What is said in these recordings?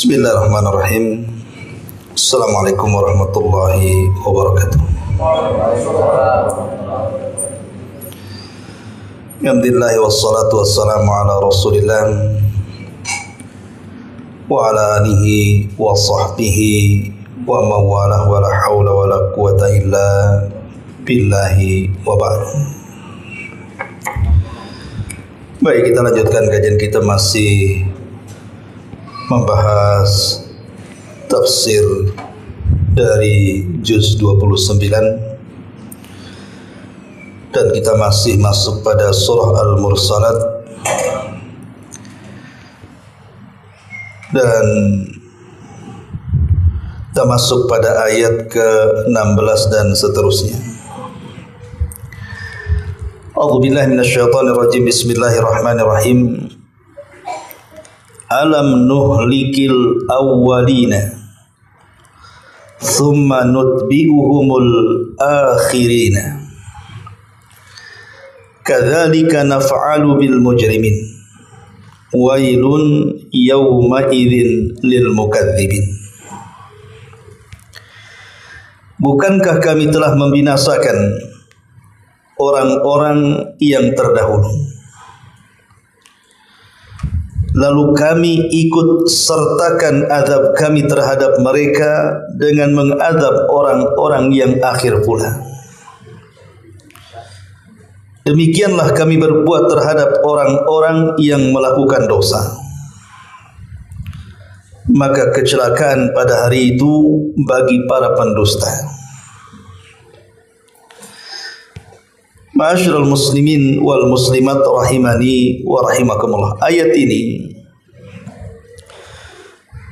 Bismillahirrahmanirrahim. Assalamualaikum warahmatullahi wabarakatuh. Alhamdulillah wassalatu wassalamu ala Rasulillah wa ala alihi wa sahbihi wa mawalah wa la hawla wa la quwata illa billahi wa ba'd. Baik, kita lanjutkan kajian kita, masih membahas tafsir dari juz 29 dan kita masih masuk pada surah Al-Mursalat dan kita masuk pada ayat ke-16 dan seterusnya. A'udzubillahi minasyaitonirrajim. Bismillahirrahmanirrahim. Alam nuhlikil awwalina thumma nutbi'uhumul akhirina kadzalika naf'alu bil mujrimin wailun yawma idzin lil mukadzibin. Bukankah kami telah membinasakan orang-orang yang terdahulu, lalu kami ikut sertakan azab kami terhadap mereka dengan mengadab orang-orang yang akhir pula. Demikianlah kami berbuat terhadap orang-orang yang melakukan dosa. Maka kecelakaan pada hari itu bagi para pendusta. Ma'asyiral muslimin wal muslimat rahimani wa rahimakumullah. Ayat ini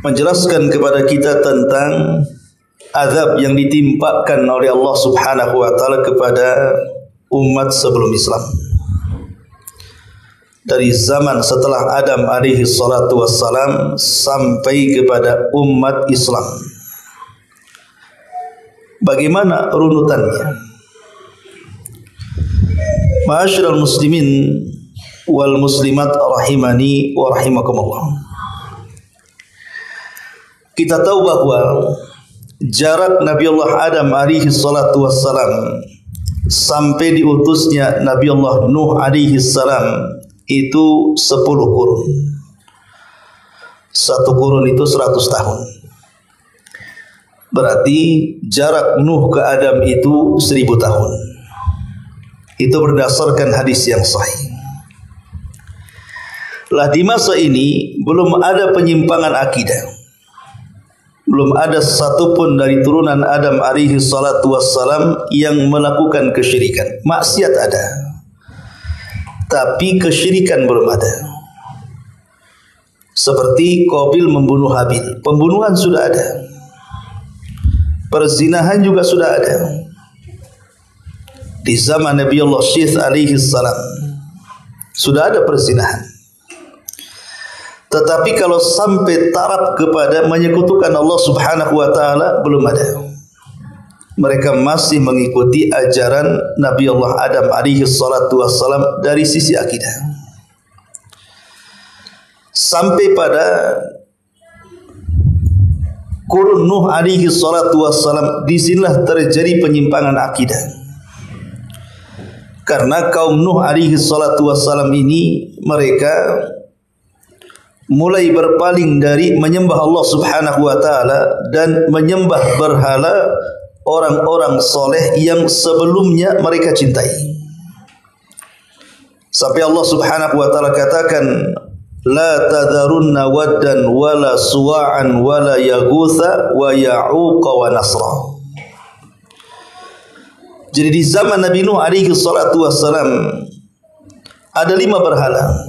menjelaskan kepada kita tentang azab yang ditimpakan oleh Allah Subhanahu wa taala kepada umat sebelum Islam. Dari zaman setelah Adam alaihi salatu wassalam sampai kepada umat Islam. Bagaimana runutannya? Ma'asyiral muslimin wal muslimat rahimani wa rahimakumullah. Kita tahu bahwa jarak Nabi Allah Adam alaihi salatu wassalam sampai diutusnya Nabi Allah Nuh alaihi salam itu 10 kurun. Satu kurun itu 100 tahun. Berarti jarak Nuh ke Adam itu 1000 tahun. Itu berdasarkan hadis yang sahih. Lah di masa ini belum ada penyimpangan akidah. Belum ada satupun dari turunan Adam alaihi salatu wassalam yang melakukan kesyirikan. Maksiat ada, tapi kesyirikan belum ada. Seperti Qabil membunuh Habil, pembunuhan sudah ada. Perzinahan juga sudah ada. Di zaman Nabi Allah Syith alaihi salam sudah ada perzinahan. Tetapi kalau sampai taraf kepada menyekutukan Allah Subhanahu wa taala belum ada. Mereka masih mengikuti ajaran Nabi Allah Adam alaihi salatu wassalam dari sisi akidah. Sampai pada kurun Nuh alaihi salatu wassalam, disinilah terjadi penyimpangan akidah. Karena kaum Nuh alaihi salatu wassalam ini mereka mulai berpaling dari menyembah Allah Subhanahu wa taala dan menyembah berhala orang-orang soleh yang sebelumnya mereka cintai. Sampai Allah Subhanahu wa taala katakan, la tadharunna waddan wala suwa'an wala yaghutha wa ya'uqa wa nasra. Jadi di zaman Nabi Nuh alaihi salatu wassalam ada 5 berhala.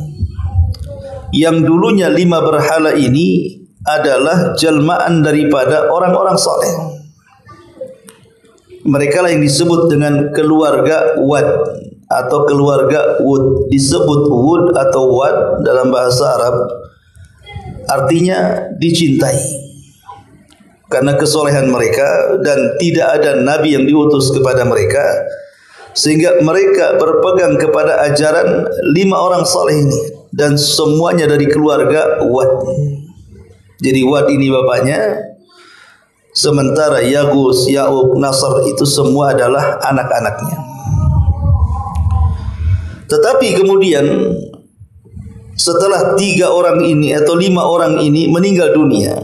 Yang dulunya 5 berhala ini adalah jelmaan daripada orang-orang saleh. Mereka lah yang disebut dengan keluarga Wad atau keluarga Wud. Disebut Wud atau Wad dalam bahasa Arab artinya dicintai. Karena kesolehan mereka dan tidak ada nabi yang diutus kepada mereka, sehingga mereka berpegang kepada ajaran 5 orang saleh ini dan semuanya dari keluarga Wad. Jadi Wad ini bapaknya, sementara Yagus, Ya'uq, Nasr itu semua adalah anak-anaknya. Tetapi kemudian setelah 3 orang ini atau 5 orang ini meninggal dunia,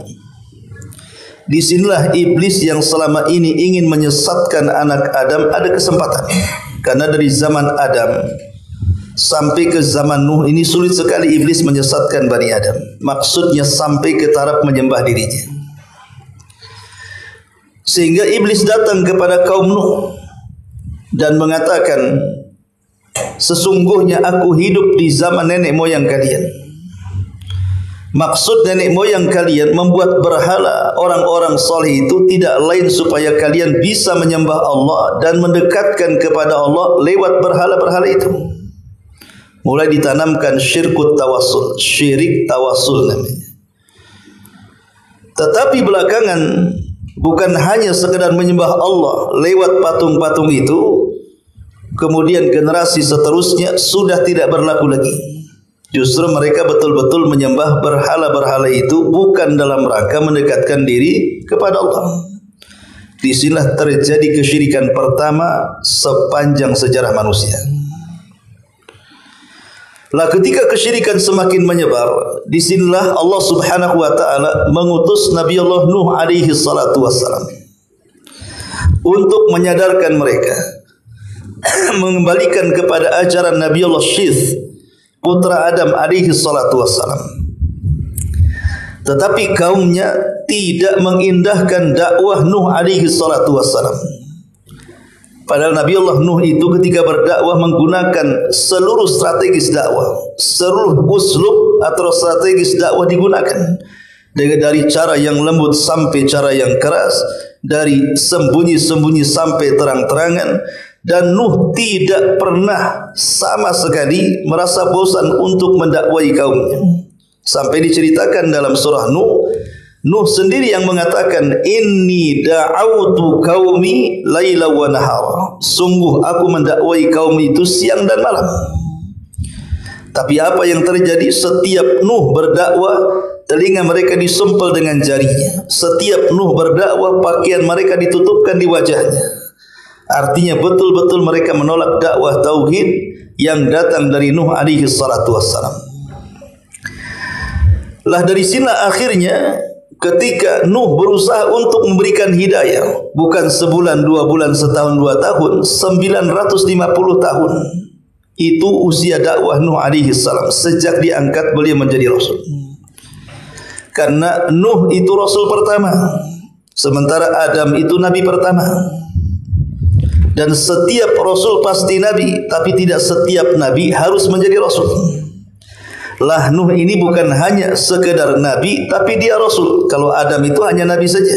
disinilah iblis yang selama ini ingin menyesatkan anak Adam ada kesempatan. Karena dari zaman Adam sampai ke zaman Nuh ini sulit sekali iblis menyesatkan Bani Adam. Maksudnya sampai ke taraf menyembah dirinya. Sehingga iblis datang kepada kaum Nuh dan mengatakan, sesungguhnya aku hidup di zaman nenek moyang kalian. Maksud nenek moyang kalian membuat berhala orang-orang soleh itu tidak lain supaya kalian bisa menyembah Allah dan mendekatkan kepada Allah lewat berhala-berhala itu. Mulai ditanamkan syirkut tawassul, syirik tawassul namanya. Tetapi belakangan bukan hanya sekedar menyembah Allah lewat patung-patung itu, kemudian generasi seterusnya sudah tidak berlaku lagi. Justru mereka betul-betul menyembah berhala-berhala itu bukan dalam rangka mendekatkan diri kepada Allah. Disinilah terjadi kesyirikan pertama sepanjang sejarah manusia. Lah ketika kesyirikan semakin menyebar, disinilah Allah Subhanahu wa taala mengutus Nabi Allah Nuh alaihi salatu wassalam untuk menyadarkan mereka, mengembalikan kepada ajaran Nabi Allah Syith, putra Adam alaihi salatu wassalam. Tetapi kaumnya tidak mengindahkan dakwah Nuh alaihi salatu wassalam. Padahal Nabi Allah Nuh itu ketika berdakwah menggunakan seluruh strategis dakwah, seluruh uslub atau strategis dakwah digunakan, dari cara yang lembut sampai cara yang keras, dari sembunyi-sembunyi sampai terang-terangan. Dan Nuh tidak pernah sama sekali merasa bosan untuk mendakwai kaumnya. Sampai diceritakan dalam surah Nuh, Nuh sendiri yang mengatakan, inni da'autu qaumi laila wa nahara. Sungguh aku mendakwai kaum itu siang dan malam. Tapi apa yang terjadi? Setiap Nuh berdakwah, telinga mereka disumpel dengan jarinya. Setiap Nuh berdakwah, pakaian mereka ditutupkan di wajahnya. Artinya betul-betul mereka menolak dakwah tauhid yang datang dari Nuh alaihi salatu wassalam. Lah dari sinilah akhirnya ketika Nuh berusaha untuk memberikan hidayah, bukan sebulan, 2 bulan, setahun, 2 tahun, 950 tahun. Itu usia dakwah Nuh alaihi salam sejak diangkat beliau menjadi rasul. Karena Nuh itu rasul pertama, sementara Adam itu nabi pertama. Dan setiap rasul pasti nabi, tapi tidak setiap nabi harus menjadi rasul. Lah Nuh ini bukan hanya sekedar nabi, tapi dia rasul. Kalau Adam itu hanya nabi saja.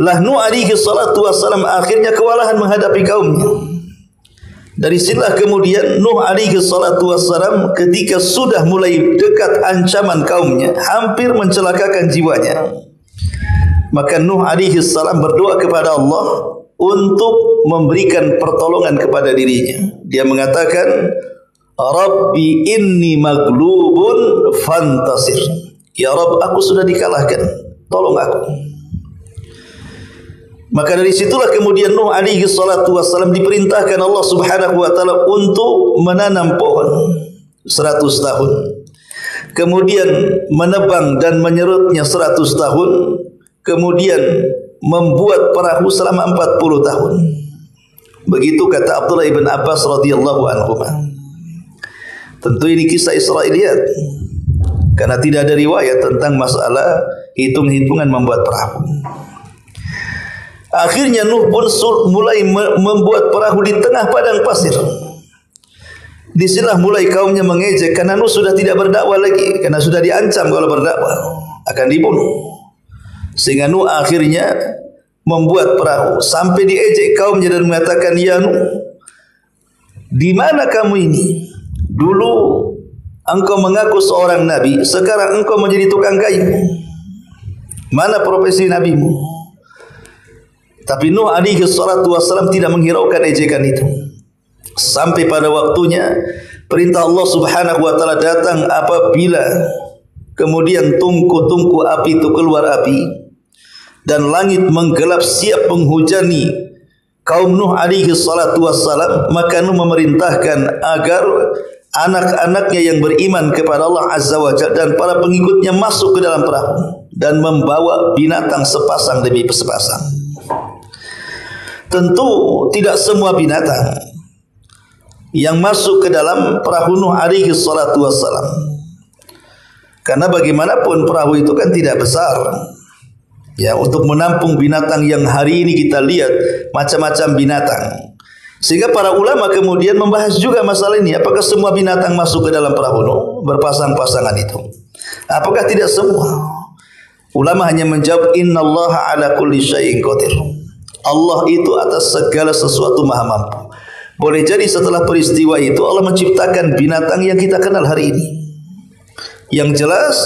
Lah Nuh alaihi salatu wassalam akhirnya kewalahan menghadapi kaumnya. Dari sinilah kemudian Nuh alaihi salatu wassalam ketika sudah mulai dekat ancaman kaumnya, hampir mencelakakan jiwanya, maka Nuh alaihi salam berdoa kepada Allah untuk memberikan pertolongan kepada dirinya. Dia mengatakan, Rabbi inni maglubun fantasir. Ya Rabb, aku sudah dikalahkan, tolong aku. Maka dari situlah kemudian Nuh alaihi salatu wassalam diperintahkan Allah Subhanahu wa taala untuk menanam pohon 100 tahun. Kemudian menebang dan menyerutnya 100 tahun. Kemudian membuat perahu selama 40 tahun. Begitu kata Abdullah ibn Abbas radhiyallahu anhu. Tentu ini kisah Israiliyat, karena tidak ada riwayat tentang masalah hitung-hitungan membuat perahu. Akhirnya Nuh pun mulai membuat perahu di tengah padang pasir. Disinilah mulai kaumnya mengejek karena Nuh sudah tidak berdakwah lagi, karena sudah diancam kalau berdakwah akan dibunuh. Sehingga Nuh akhirnya membuat perahu sampai diejek kaumnya dan mengatakan, ya Nuh, di mana kamu ini? Dulu engkau mengaku seorang nabi, sekarang engkau menjadi tukang kayu. Mana profesi nabimu? Tapi Nuh alaihi salatu wassalam tidak menghiraukan ejekan itu. Sampai pada waktunya perintah Allah Subhanahu wa taala datang apabila kemudian tungku-tungku api itu keluar api, dan langit menggelap siap menghujani kaum Nuh alaihi salatu wassalam, maka Nuh memerintahkan agar anak-anaknya yang beriman kepada Allah Azza wa Jalla dan para pengikutnya masuk ke dalam perahu dan membawa binatang sepasang demi sepasang. Tentu tidak semua binatang yang masuk ke dalam perahu Nuh alaihi salatu wassalam, karena bagaimanapun perahu itu kan tidak besar ya, untuk menampung binatang yang hari ini kita lihat macam-macam binatang. Sehingga para ulama kemudian membahas juga masalah ini, apakah semua binatang masuk ke dalam perahu Nuh berpasang-pasangan itu? Apakah tidak semua? Ulama hanya menjawab, innallaha ala kulli syai'in qadir. Allah itu atas segala sesuatu maha mampu. Boleh jadi setelah peristiwa itu Allah menciptakan binatang yang kita kenal hari ini. Yang jelas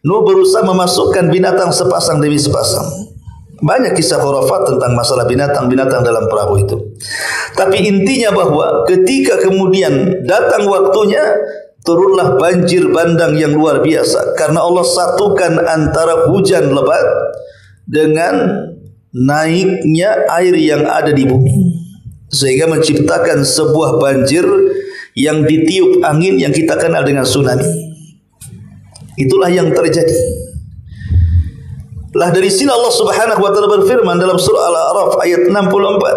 Nuh berusaha memasukkan binatang sepasang demi sepasang. Banyak kisah khurafat tentang masalah binatang-binatang dalam perahu itu. Tapi intinya bahwa ketika kemudian datang waktunya, turunlah banjir bandang yang luar biasa, karena Allah satukan antara hujan lebat dengan naiknya air yang ada di bumi, sehingga menciptakan sebuah banjir yang ditiup angin yang kita kenal dengan tsunami. Itulah yang terjadi. Lah dari sini Allah Subhanahu wa taala berfirman dalam surah Al-A'raf ayat 64,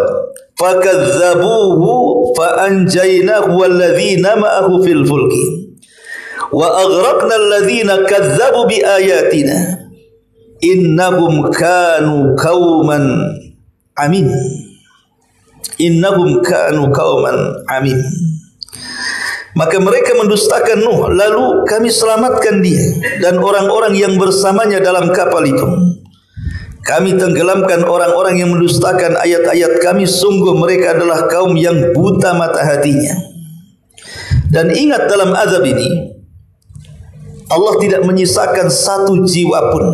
"Fakadzabuhu fa'anjaynahu walladzina ma'ahu fil fulki wa aghraqna alladzina kadzdzabu biayatina innahum kanu qauman amin." Innahum kanu qauman amin. Maka mereka mendustakan Nuh, lalu kami selamatkan dia dan orang-orang yang bersamanya dalam kapal itu. Kami tenggelamkan orang-orang yang mendustakan ayat-ayat kami, sungguh mereka adalah kaum yang buta mata hatinya. Dan ingat, dalam azab ini Allah tidak menyisakan satu jiwa pun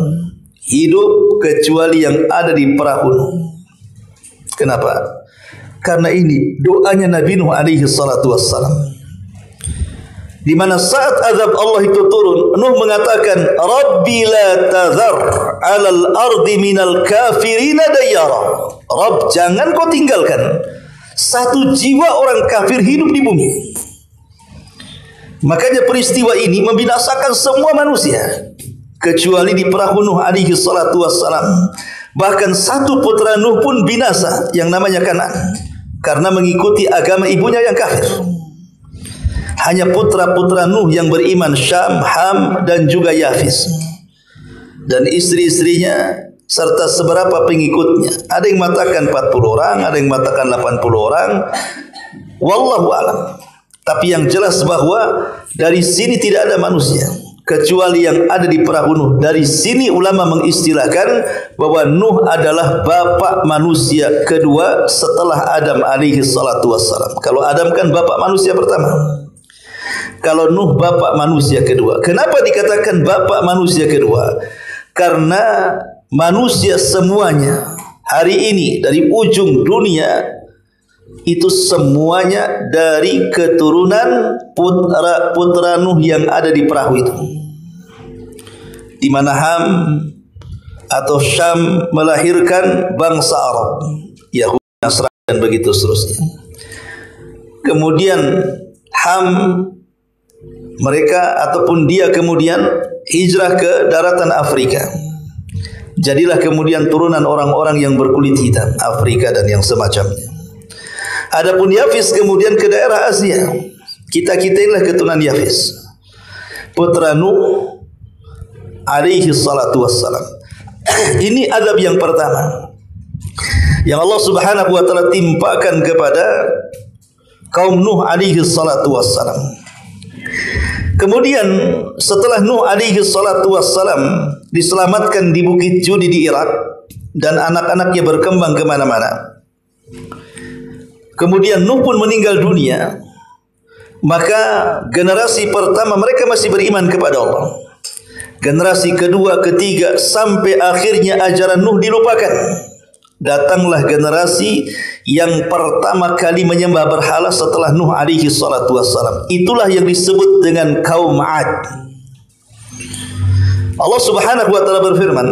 hidup kecuali yang ada di perahu Nuh. Kenapa? Karena ini doanya Nabi Nuh alaihi salatu wassalam, di mana saat azab Allah itu turun, Nuh mengatakan, Rabbi la tazar alal ardi minal kafirina dayyara. Rabb, jangan kau tinggalkan satu jiwa orang kafir hidup di bumi. Makanya peristiwa ini membinasakan semua manusia kecuali di perahu Nuh alaihi salatu wassalam. Bahkan satu putra Nuh pun binasa yang namanya Kan'an, karena mengikuti agama ibunya yang kafir. Hanya putra-putra Nuh yang beriman, Syam, Ham, dan juga Yafis, dan istri-istrinya serta seberapa pengikutnya. Ada yang mengatakan 40 orang, ada yang mengatakan 80 orang, wallahu alam. Tapi yang jelas bahwa dari sini tidak ada manusia kecuali yang ada di perahu Nuh. Dari sini ulama mengistilahkan bahwa Nuh adalah bapak manusia kedua setelah Adam alaihi salatu wassalam. Kalau Adam kan bapak manusia pertama, kalau Nuh bapak manusia kedua. Kenapa dikatakan bapak manusia kedua? Karena manusia semuanya hari ini dari ujung dunia itu semuanya dari keturunan putra Nuh yang ada di perahu itu, di mana Ham atau Syam melahirkan bangsa Arab, Yahudi, Nasrani, dan begitu seterusnya. Kemudian Ham, mereka ataupun dia kemudian hijrah ke daratan Afrika. Jadilah kemudian turunan orang-orang yang berkulit hitam, Afrika dan yang semacamnya. Adapun Yafis kemudian ke daerah Asia. Kita-kita inilah keturunan Yafis, putra Nuh alaihi salatu wassalam. Ini azab yang pertama yang Allah Subhanahu wa taala timpakan kepada kaum Nuh alaihi salatu wassalam. Kemudian setelah Nuh alaihi salatu wassalam diselamatkan di Bukit Judi di Irak dan anak-anaknya berkembang kemana-mana, kemudian Nuh pun meninggal dunia, maka generasi pertama mereka masih beriman kepada Allah. Generasi kedua, ketiga, sampai akhirnya ajaran Nuh dilupakan. Datanglah generasi yang pertama kali menyembah berhala setelah Nuh alaihi salatu wassalam. Itulah yang disebut dengan kaum 'Ad. Allah Subhanahu wa taala berfirman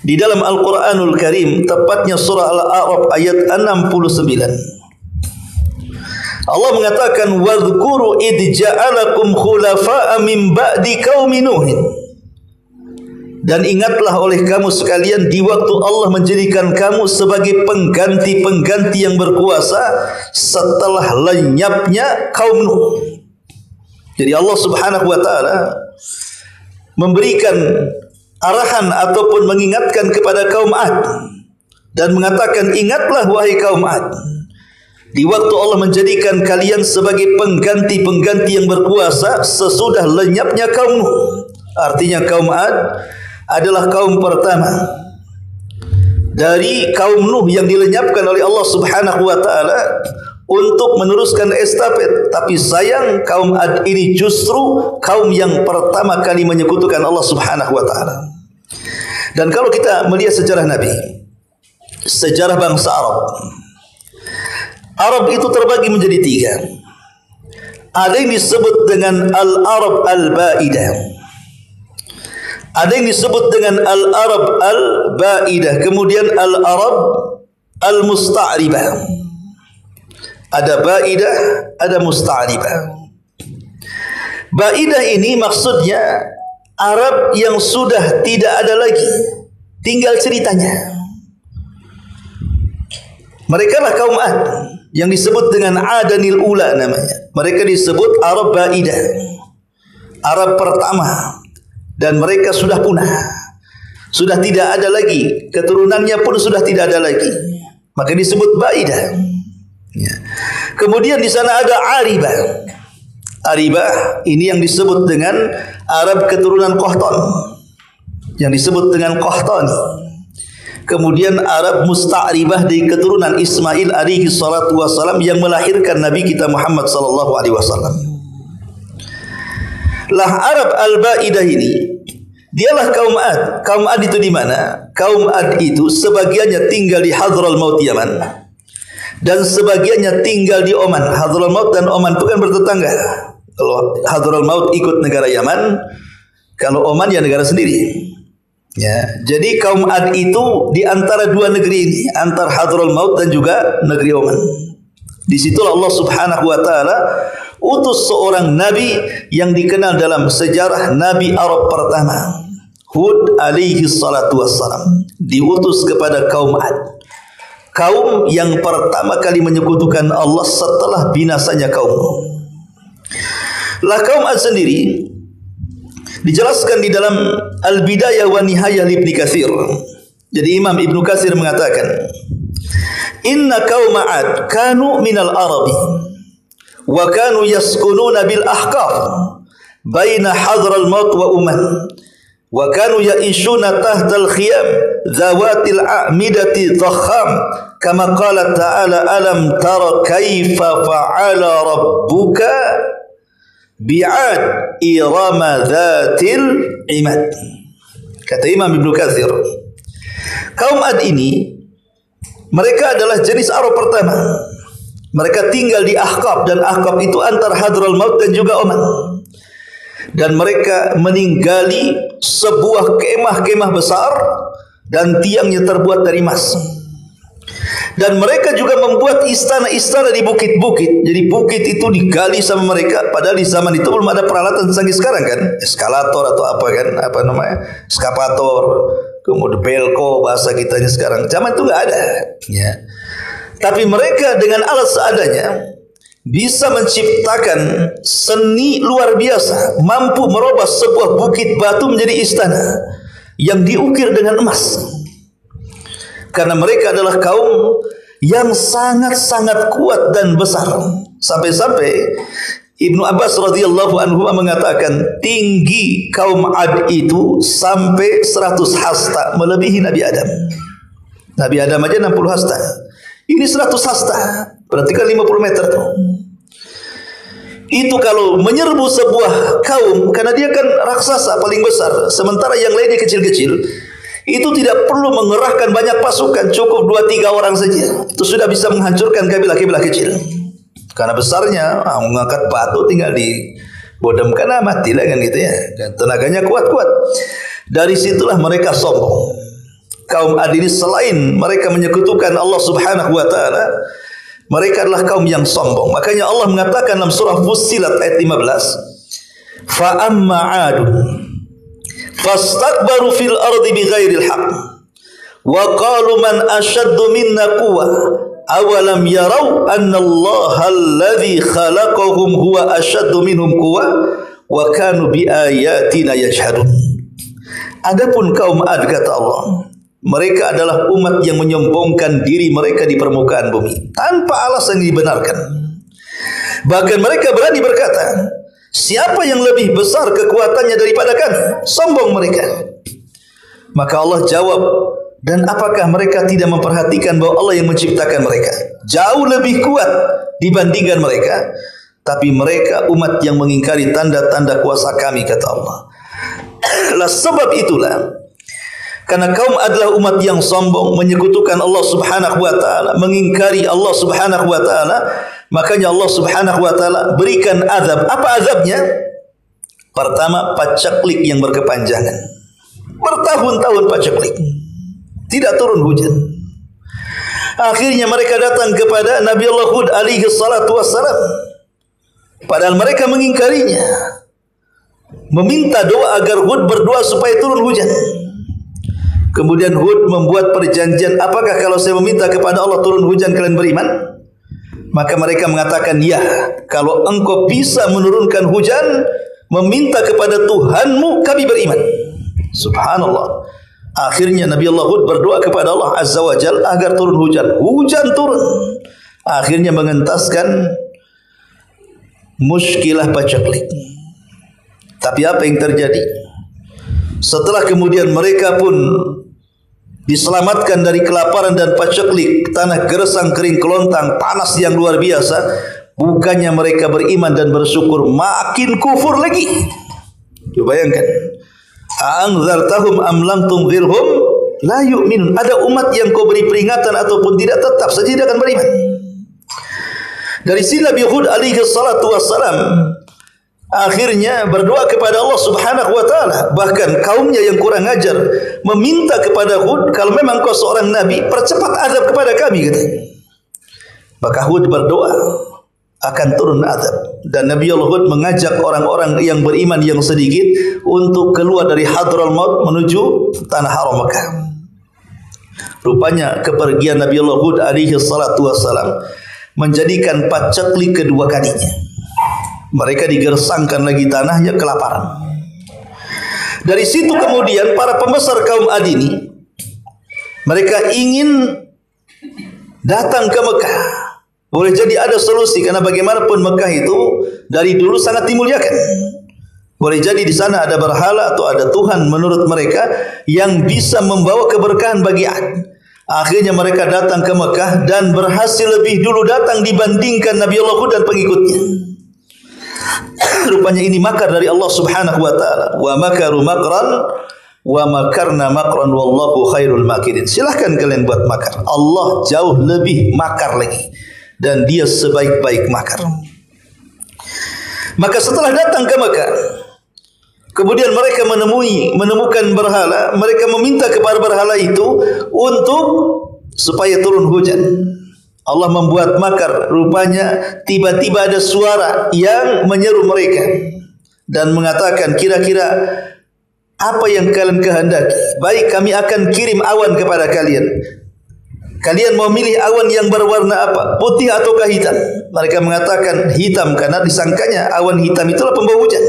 di dalam Al-Qur'anul Karim, tepatnya surah Al-A'raf ayat 69. Allah mengatakan wadhkuru id ja'alakum khulafa'a min ba'di qaumi Nuh. Dan ingatlah oleh kamu sekalian di waktu Allah menjadikan kamu sebagai pengganti-pengganti yang berkuasa setelah lenyapnya kaum Nuh. Jadi Allah Subhanahu wa taala memberikan arahan ataupun mengingatkan kepada kaum Ad dan mengatakan, ingatlah wahai kaum Ad, di waktu Allah menjadikan kalian sebagai pengganti-pengganti yang berkuasa sesudah lenyapnya kaum Nuh. Artinya kaum Ad adalah kaum pertama dari kaum Nuh yang dilenyapkan oleh Allah Subhanahu wa taala untuk meneruskan estafet. Tapi sayang, kaum Ad ini justru kaum yang pertama kali menyekutukan Allah Subhanahu wa taala. Dan kalau kita melihat sejarah Nabi, sejarah bangsa Arab itu terbagi menjadi 3. Ada yang disebut dengan Al-Arab Al-Ba'idah, ada yang disebut dengan Al-Arab Al-Ba'idah, kemudian Al-Arab Al-Musta'ribah. Ada Ba'idah, ada Musta'ribah. Ba'idah ini maksudnya Arab yang sudah tidak ada lagi, tinggal ceritanya. Mereka lah kaum Ad yang disebut dengan Adanil Ula namanya. Mereka disebut Arab Ba'idah, Arab pertama, dan mereka sudah punah, sudah tidak ada lagi, keturunannya pun sudah tidak ada lagi, maka disebut Ba'idah. Kemudian di sana ada Aribah. Aribah ini yang disebut dengan Arab keturunan Qahtan, yang disebut dengan Qahtani. Kemudian Arab Musta'ribah dari keturunan Ismail alaihi salatu wasalam yang melahirkan Nabi kita Muhammad sallallahu alaihi wasallam. Lah Arab Al-Ba'idah ini dialah kaum Ad. Kaum Ad itu di mana? Kaum Ad itu sebagiannya tinggal di Hadramaut Yaman dan sebagiannya tinggal di Oman. Hadramaut dan Oman itu kan bertetangga. Kalau Hadramaut ikut negara Yaman, kalau Oman ya negara sendiri. Ya, jadi kaum Ad itu di antara dua negeri ini, antara Hadramaut dan juga negeri Oman. Di situlah Allah Subhanahu wa taala utus seorang nabi yang dikenal dalam sejarah Nabi Arab pertama, Hud alaihi salatu wassalam, diutus kepada kaum Ad. Kaum yang pertama kali menyekutukan Allah setelah binasanya kaum Nuh. Lah kaum Ad sendiri dijelaskan di dalam Al-Bidayah wa Nihayah Ibnu Katsir. Jadi Imam Ibnu Katsir mengatakan, inna qaum Ad kanu minal Arabi wa kanu yaskununa bil ahqaf baina Hadramaut wa Oman wa kanu ya'ishuna tahtal khiyam zawatil a'midati dhakham kama qala ta'ala alam tara kaifa fa'ala rabbuka bi'ad irama dhatil imad. Kata Imam Ibnu Katsir, kaum Ad ini mereka adalah jenis Arab pertama. Mereka tinggal di Ahqaf, dan Ahqaf itu antara Hadramaut dan juga Oman. Dan mereka meninggali sebuah kemah-kemah besar dan tiangnya terbuat dari emas. Dan mereka juga membuat istana-istana di bukit-bukit. Jadi bukit itu digali sama mereka. Padahal di zaman itu belum ada peralatan canggih sekarang kan, eskalator atau apa kan, apa namanya, eskapator, kemudian belko bahasa kitanya sekarang. Zaman itu nggak ada. Ya. Tapi mereka dengan alat seadanya bisa menciptakan seni luar biasa, mampu merubah sebuah bukit batu menjadi istana yang diukir dengan emas. Karena mereka adalah kaum yang sangat-sangat kuat dan besar. Sampai-sampai Ibnu Abbas radhiyallahu anhu mengatakan tinggi kaum Ad itu sampai 100 hasta, melebihi Nabi Adam. Nabi Adam aja 60 hasta. Ini 100 hasta, berarti kan 50 meter tuh. Itu kalau menyerbu sebuah kaum, karena dia kan raksasa paling besar, sementara yang lainnya kecil-kecil, itu tidak perlu mengerahkan banyak pasukan, cukup 2-3 orang saja, itu sudah bisa menghancurkan kabilah-kabilah kecil. Karena besarnya, mengangkat batu tinggal Bodam karena matilah kan gitu ya. Dan tenaganya kuat-kuat. Dari situlah mereka sombong. Kaum Ad ini selain mereka menyekutukan Allah Subhanahu wa taala, mereka adalah kaum yang sombong. Makanya Allah mengatakan dalam surah Fussilat ayat 15, fa amma 'adun fastakbaru fil ardi bighairil haqq wa qalu man ashaddu minna quwwah awalam yarau anna Allah alladhi khalaqahum huwa ashaddu minhum quwwah wa kanu bi ayatina yajhadun. Adapun kaum Ad, kata Allah, mereka adalah umat yang menyombongkan diri mereka di permukaan bumi tanpa alasan yang dibenarkan. Bahkan mereka berani berkata, siapa yang lebih besar kekuatannya daripada kami? Sombong mereka. Maka Allah jawab, dan apakah mereka tidak memperhatikan bahwa Allah yang menciptakan mereka jauh lebih kuat dibandingkan mereka? Tapi mereka umat yang mengingkari tanda-tanda kuasa kami, kata Allah. Lah sebab itulah, karena kaum adalah umat yang sombong, menyekutukan Allah Subhanahu wa taala, mengingkari Allah Subhanahu wa taala, makanya Allah Subhanahu wa taala berikan azab. Apa azabnya? Pertama, pacaklik yang berkepanjangan. Bertahun-tahun pacaklik. Tidak turun hujan. Akhirnya mereka datang kepada Nabi Allah Hud alaihi salatu wassalam. Padahal mereka mengingkarinya. Meminta doa agar Hud berdoa supaya turun hujan. Kemudian Hud membuat perjanjian, apakah kalau saya meminta kepada Allah turun hujan kalian beriman? Maka mereka mengatakan, ya, kalau engkau bisa menurunkan hujan, meminta kepada Tuhanmu, kami beriman. Subhanallah. Akhirnya Nabi Allah Hud berdoa kepada Allah Azza wa Jal agar turun hujan. Hujan turun. Akhirnya mengentaskan muskilah pacaklik. Tapi apa yang terjadi? Setelah kemudian mereka pun diselamatkan dari kelaparan dan paceklik, tanah gersang kering kelontang, panas yang luar biasa, bukannya mereka beriman dan bersyukur, makin kufur lagi. Coba bayangkan, a'anzartahum am lam tunzirhum la yu'minun. Ada umat yang kau beri peringatan ataupun tidak, tetap saja tidak akan beriman. Dari sini Nabi Hud alaihi salatu wassalam akhirnya berdoa kepada Allah Subhanahu wa taala. Bahkan kaumnya yang kurang ajar meminta kepada Hud, kalau memang kau seorang nabi, percepat azab kepada kami, kata. Maka Hud berdoa akan turun azab, dan Nabi Allah Hud mengajak orang-orang yang beriman yang sedikit untuk keluar dari Hadral Maut menuju tanah haram Mekah. Rupanya kepergian Nabi Allah Hud alaihi salatu wassalam menjadikan paceklik kedua kalinya. Mereka digersangkan lagi tanahnya, kelaparan. Dari situ kemudian para pembesar kaum Ad ini, mereka ingin datang ke Mekah. Boleh jadi ada solusi, karena bagaimanapun Mekah itu dari dulu sangat dimuliakan. Boleh jadi di sana ada berhala atau ada Tuhan menurut mereka yang bisa membawa keberkahan bagi Ad. Akhirnya mereka datang ke Mekah dan berhasil lebih dulu datang dibandingkan Nabi Allah Hud dan pengikutnya. Rupanya ini makar dari Allah Subhanahu wa taala. Wa makaru makran wa makarna makran wallahu khairul makirin. Silahkan kalian buat makar. Allah jauh lebih makar lagi, dan dia sebaik-baik makar. Maka setelah datang ke Mekah, kemudian mereka menemukan berhala. Mereka meminta kepada berhala itu untuk supaya turun hujan. Allah membuat makar. Rupanya tiba-tiba ada suara yang menyeru mereka dan mengatakan, kira-kira apa yang kalian kehendaki? Baik, kami akan kirim awan kepada kalian. Kalian mau milih awan yang berwarna apa? Putih ataukah hitam? Mereka mengatakan hitam, karena disangkanya awan hitam itulah pembawa hujan.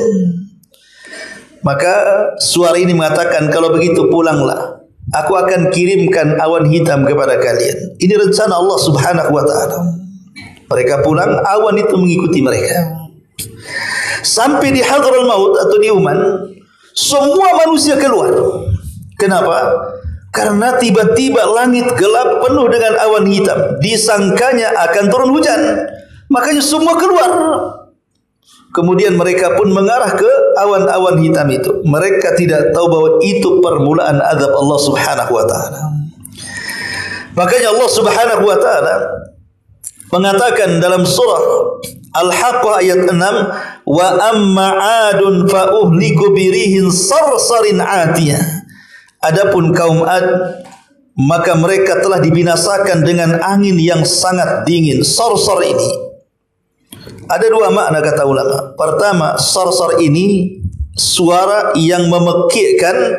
Maka suara ini mengatakan, kalau begitu pulanglah. Aku akan kirimkan awan hitam kepada kalian. Ini rencana Allah Subhanahu wa taala. Mereka pulang, awan itu mengikuti mereka. Sampai di Hadral Maut atau di Uman, semua manusia keluar. Kenapa? Karena tiba-tiba langit gelap penuh dengan awan hitam. Disangkanya akan turun hujan. Makanya semua keluar. Kemudian mereka pun mengarah ke awan-awan hitam itu. Mereka tidak tahu bahwa itu permulaan azab Allah Subhanahu wa taala. Makanya Allah Subhanahu wa taala mengatakan dalam surah Al-Haqqah ayat 6, wa amma 'adun fa uhliku birihin sarsarin 'atiyah. Adapun kaum Ad, maka mereka telah dibinasakan dengan angin yang sangat dingin. Sarsar ini ada dua makna kata ulama. Pertama, sarsar ini suara yang memekikkan,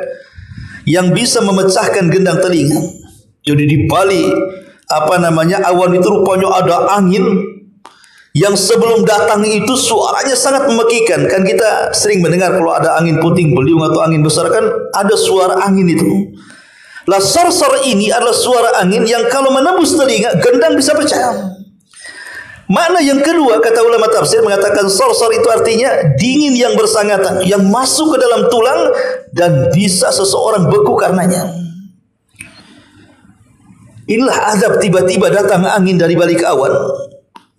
yang bisa memecahkan gendang telinga. Jadi di balik awan itu rupanya ada angin yang sebelum datang itu suaranya sangat memekikkan. Kan kita sering mendengar kalau ada angin puting beliung atau angin besar kan ada suara angin itu. Lah sarsar ini adalah suara angin yang kalau menembus telinga gendang bisa pecah. Makna yang kedua kata ulama tafsir mengatakan sarsar itu artinya dingin yang bersangatan, yang masuk ke dalam tulang dan bisa seseorang beku karenanya. Inilah azab tiba-tiba datang angin dari balik awan.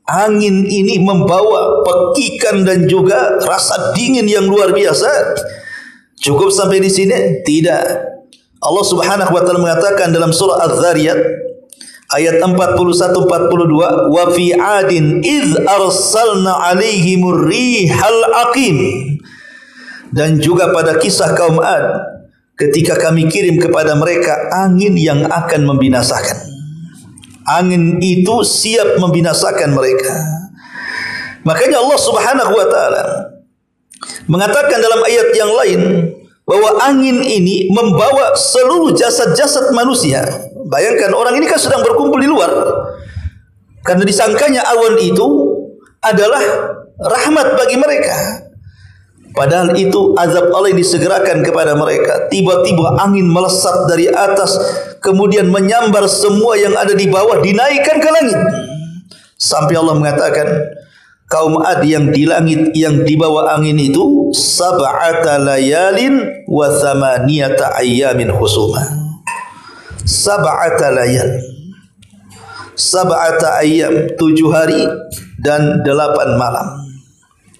Angin ini membawa pekikan dan juga rasa dingin yang luar biasa. Cukup sampai di sini? Tidak. Allah Subhanahu wa taala mengatakan dalam surah Az-Zariyat ayat 41-42, wa fi 'adin idz arsalna 'alaihimur rihal aqim. Dan juga pada kisah kaum Ad ketika kami kirim kepada mereka angin yang akan membinasakan. Angin itu siap membinasakan mereka. Makanya Allah Subhanahu wa taala mengatakan dalam ayat yang lain bahwa angin ini membawa seluruh jasad-jasad manusia. Bayangkan orang ini kan sedang berkumpul di luar. Karena disangkanya awan itu adalah rahmat bagi mereka. Padahal itu azab Allah yang disegerakan kepada mereka. Tiba-tiba angin melesat dari atas, kemudian menyambar semua yang ada di bawah, dinaikkan ke langit. Sampai Allah mengatakan, kaum Ad yang di langit yang di bawah angin itu sab'ata layalin wa thamaniyata ayyamin husuma. Sab'ata layal, sab'ata ayyam, 7 hari dan 8 malam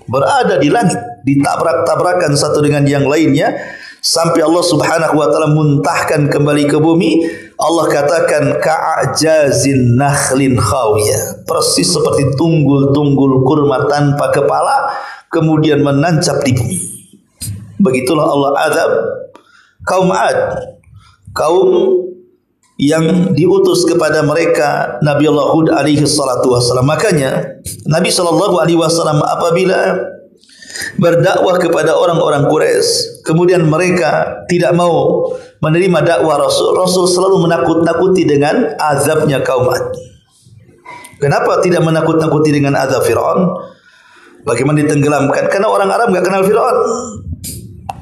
berada di langit, ditabrak-tabrakan satu dengan yang lainnya sampai Allah Subhanahu wa taala muntahkan kembali ke bumi. Allah katakan ka'ajazin nakhlin khawiyah, persis seperti tunggul-tunggul kurma tanpa kepala kemudian menancap di bumi. Begitulah Allah azab kaum Ad, kaum yang diutus kepada mereka Nabi Allah Hud alaihi salatu wasallam. Makanya Nabi sallallahu alaihi wasallam apabila berdakwah kepada orang-orang Quraisy, kemudian mereka tidak mau menerima dakwah Rasul, Rasul selalu menakut-nakuti dengan azabnya kaum Ad. Kenapa tidak menakut-nakuti dengan azab Fir'aun? Bagaimana ditenggelamkan? Karena orang Arab enggak kenal Fir'aun.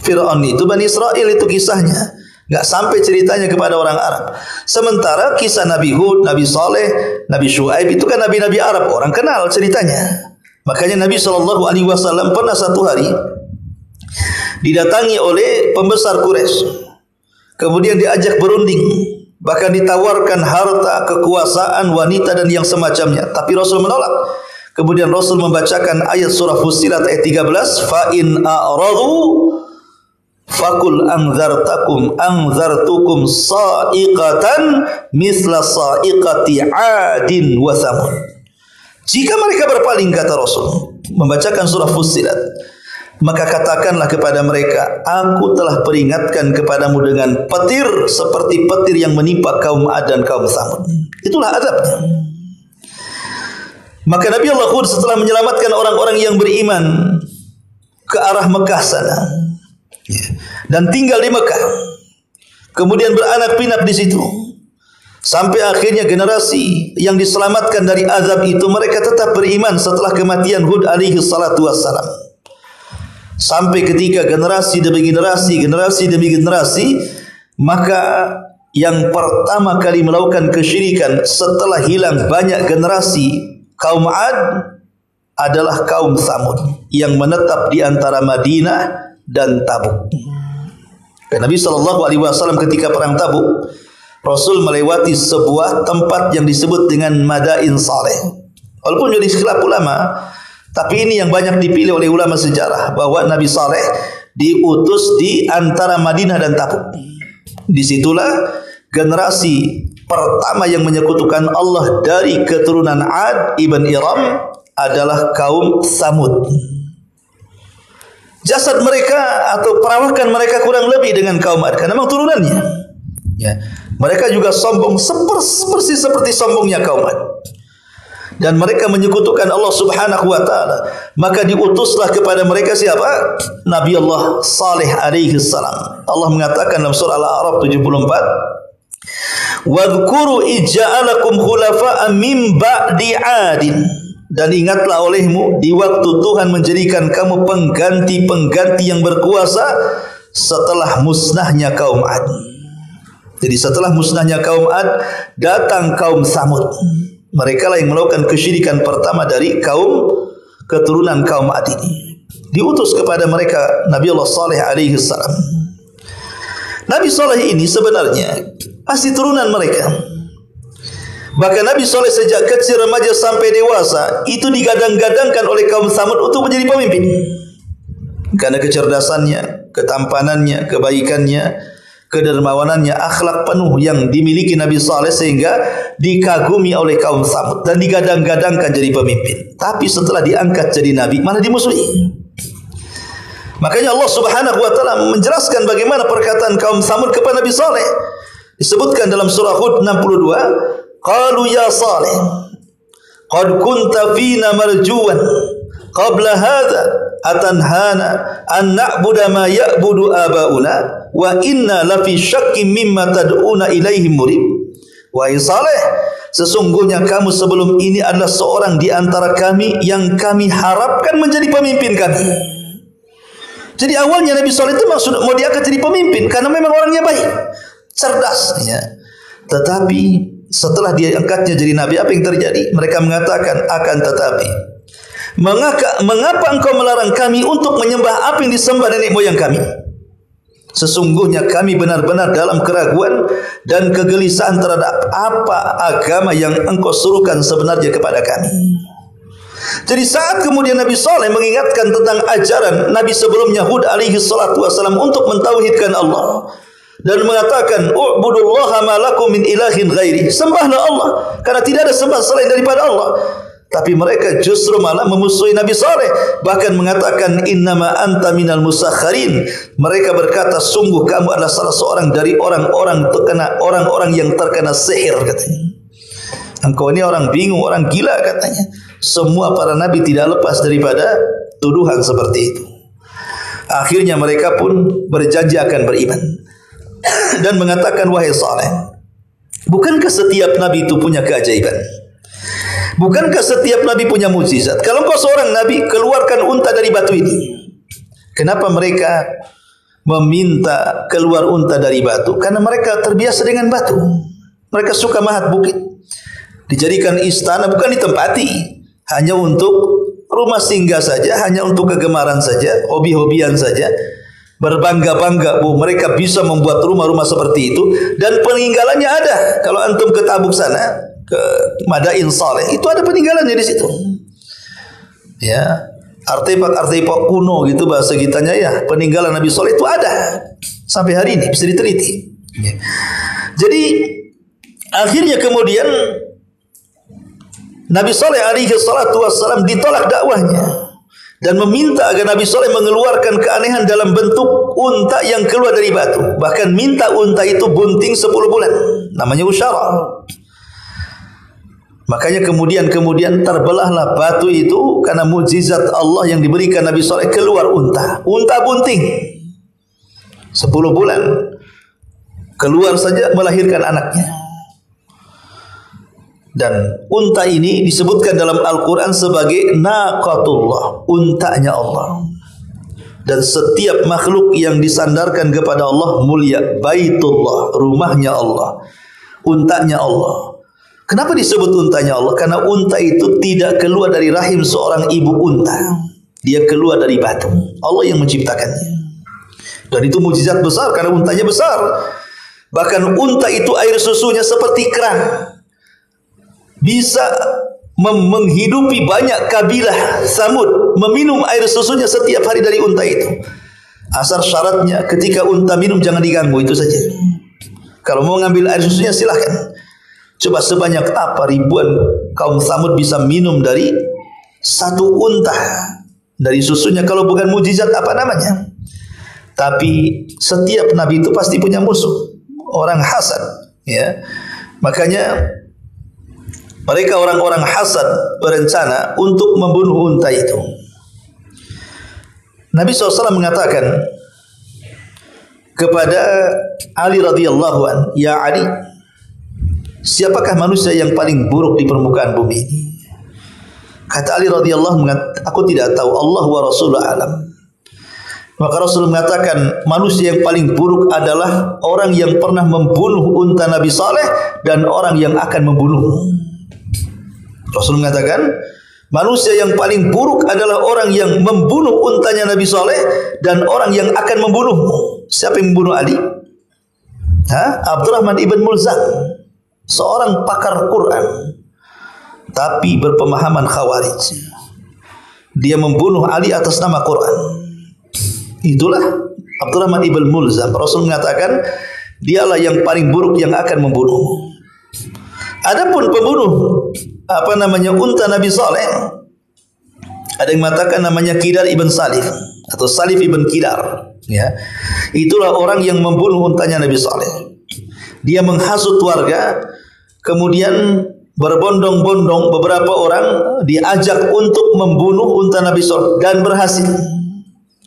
Fir'aun itu Bani Israel, itu kisahnya. Enggak sampai ceritanya kepada orang Arab. Sementara kisah Nabi Hud, Nabi Saleh, Nabi Syuaib itu kan nabi-nabi Arab, orang kenal ceritanya. Makanya Nabi SAW pernah satu hari didatangi oleh pembesar Quraisy. Kemudian diajak berunding, bahkan ditawarkan harta, kekuasaan, wanita dan yang semacamnya. Tapi Rasul menolak. Kemudian Rasul membacakan ayat surah Fussilat ayat 13, fa in a'radu fakul anzartukum sa'iqatan misla sa'iqati 'adin wa thamud. Jika mereka berpaling, kata Rasul membacakan surah Fussilat, maka katakanlah kepada mereka, aku telah peringatkan kepadamu dengan petir seperti petir yang menimpa kaum Ad dan kaum Thamud. Itulah azabnya. Maka Nabi Allah Hud setelah menyelamatkan orang-orang yang beriman ke arah Mekah sana dan tinggal di Mekah, kemudian beranak pinak di situ, sampai akhirnya generasi yang diselamatkan dari azab itu mereka tetap beriman setelah kematian Hud alaihi salatu wassalam. Sampai ketika generasi demi generasi, generasi demi generasi, maka yang pertama kali melakukan kesyirikan setelah hilang banyak generasi kaum Ad adalah kaum Thamud yang menetap di antara Madinah dan Tabuk. Dan Nabi SAW ketika perang Tabuk, Rasul melewati sebuah tempat yang disebut dengan Madain Saleh. Walaupun jadi khilaf ulama, tapi ini yang banyak dipilih oleh ulama sejarah, bahwa Nabi Saleh diutus di antara Madinah dan Tabuk. Disitulah generasi pertama yang menyekutukan Allah dari keturunan Ad ibn Iram adalah kaum Thamud. jasad mereka atau perawakan mereka kurang lebih dengan kaum Ad karena memang turunannya. Ya, mereka juga sombong persis seperti sombongnya kaum Ad. Dan mereka menyekutukan Allah Subhanahu wa taala. Maka diutuslah kepada mereka siapa? Nabi Allah Saleh alaihi salam. Allah mengatakan dalam surah Al-A'raf 74, "Wadhkuru ija'alakum khulafa'a min ba'di 'adin." Dan ingatlah olehmu di waktu Tuhan menjadikan kamu pengganti-pengganti yang berkuasa setelah musnahnya kaum Ad. Jadi setelah musnahnya kaum Ad, datang kaum Samud. Mereka lah yang melakukan kesyirikan pertama dari kaum keturunan kaum Ad ini. Diutus kepada mereka Nabi Allah Saleh alaihi salam. Nabi Saleh ini sebenarnya masih turunan mereka. Bahkan Nabi Saleh sejak kecil, remaja sampai dewasa itu digadang-gadangkan oleh kaum Samud untuk menjadi pemimpin. Karena kecerdasannya, ketampanannya, kebaikannya, kedermawanannya, akhlak penuh yang dimiliki Nabi Saleh sehingga dikagumi oleh kaum Samud dan digadang-gadangkan jadi pemimpin. Tapi setelah diangkat jadi nabi malah dimusuhi. Makanya Allah Subhanahu wa taala menjelaskan bagaimana perkataan kaum Samud kepada Nabi Saleh. Disebutkan dalam surah Hud 62, qalu ya Saleh qad kunta fina marjuwan qabla hadha atanhana an na'budu ma ya'budu abauna wa inna lafi syakkim mimma tad'una ilaihi murib. Wahai Saleh, sesungguhnya kamu sebelum ini adalah seorang di antara kami yang kami harapkan menjadi pemimpin kami. Jadi awalnya Nabi Saleh itu maksud mau diangkat jadi pemimpin karena memang orangnya baik, cerdas ya. Tetapi setelah dia angkatnya jadi nabi, apa yang terjadi? Mereka mengatakan, akan tetapi mengapa engkau melarang kami untuk menyembah apa yang disembah nenek moyang kami? Sesungguhnya kami benar-benar dalam keraguan dan kegelisahan terhadap apa agama yang engkau suruhkan sebenarnya kepada kami. Jadi saat kemudian Nabi Saleh mengingatkan tentang ajaran Nabi sebelumnya Hud alaihi salatu wasalam untuk mentauhidkan Allah dan mengatakan u'budullaha ma lakum min ilahin ghairi, sembahlah Allah karena tidak ada sembah selain daripada Allah. Tapi mereka justru malah memusuhi Nabi Saleh, bahkan mengatakan innama anta minal musakharin. Mereka berkata sungguh kamu adalah salah seorang dari orang-orang yang terkena sihir katanya. Engkau ini orang bingung, orang gila katanya. Semua para nabi tidak lepas daripada tuduhan seperti itu. Akhirnya mereka pun berjanji akan beriman dan mengatakan, wahai Saleh, bukankah setiap nabi itu punya keajaiban? Bukankah setiap nabi punya mukjizat? Kalau engkau seorang nabi, keluarkan unta dari batu ini. Kenapa mereka meminta keluar unta dari batu? Karena mereka terbiasa dengan batu. Mereka suka mahat bukit. Dijadikan istana bukan ditempati, hanya untuk rumah singgah saja, hanya untuk kegemaran saja, hobi-hobian saja. Berbangga-bangga bahwa mereka bisa membuat rumah-rumah seperti itu dan peninggalannya ada. Kalau antum ke Tabuk sana, ke Madain Saleh, itu ada peninggalannya di situ. Ya, artefak-artefak kuno gitu bahasa kitanya ya, peninggalan Nabi Saleh itu ada sampai hari ini bisa diteliti. Ya. Jadi akhirnya kemudian Nabi Saleh alaihi salatu wassalam ditolak dakwahnya dan meminta agar Nabi Saleh mengeluarkan keanehan dalam bentuk unta yang keluar dari batu. Bahkan minta unta itu bunting 10 bulan, namanya usyara. Makanya kemudian terbelahlah batu itu karena mukjizat Allah yang diberikan Nabi Saleh, keluar unta bunting 10 bulan keluar saja melahirkan anaknya. Dan unta ini disebutkan dalam Al-Quran sebagai naqatullah, untanya Allah. Dan setiap makhluk yang disandarkan kepada Allah mulia, baitullah, rumahnya Allah, untanya Allah. Kenapa disebut untanya Allah? Karena unta itu tidak keluar dari rahim seorang ibu unta. Dia keluar dari batu. Allah yang menciptakannya. Dan itu mukjizat besar karena untanya besar. Bahkan unta itu air susunya seperti keran. Bisa menghidupi banyak kabilah Samud, meminum air susunya setiap hari dari unta itu. Asal syaratnya ketika unta minum jangan diganggu, itu saja. Kalau mau ngambil air susunya silahkan. Coba sebanyak apa ribuan kaum Samud bisa minum dari satu unta. dari susunya. Kalau bukan mujizat apa namanya? Tapi setiap nabi itu pasti punya musuh, orang hasad, ya. Makanya mereka orang-orang hasad berencana untuk membunuh unta itu. Nabi SAW mengatakan kepada Ali radhiyallahu an, "Ya Ali, siapakah manusia yang paling buruk di permukaan bumi ini?" Kata Ali radhiyallahu an, "Aku tidak tahu, Allah wa Rasulullah alam." Maka Rasul mengatakan, manusia yang paling buruk adalah orang yang pernah membunuh unta Nabi Saleh dan orang yang akan membunuhmu. Rasul mengatakan, manusia yang paling buruk adalah orang yang membunuh untanya Nabi Saleh dan orang yang akan membunuhmu. Siapa yang membunuh Ali? Abdurrahman ibn Mulzam, seorang pakar Quran, tapi berpemahaman Khawarij. Dia membunuh Ali atas nama Quran. Itulah Abdurrahman ibn Mulzam. Rasul mengatakan, dialah yang paling buruk yang akan membunuhmu. Adapun pembunuh unta Nabi Saleh, ada yang mengatakan namanya Kidar ibn Salif atau Salif ibn Kidar, ya. Itulah orang yang membunuh untanya Nabi Saleh. Dia menghasut warga, kemudian berbondong-bondong beberapa orang diajak untuk membunuh unta Nabi Saleh dan berhasil.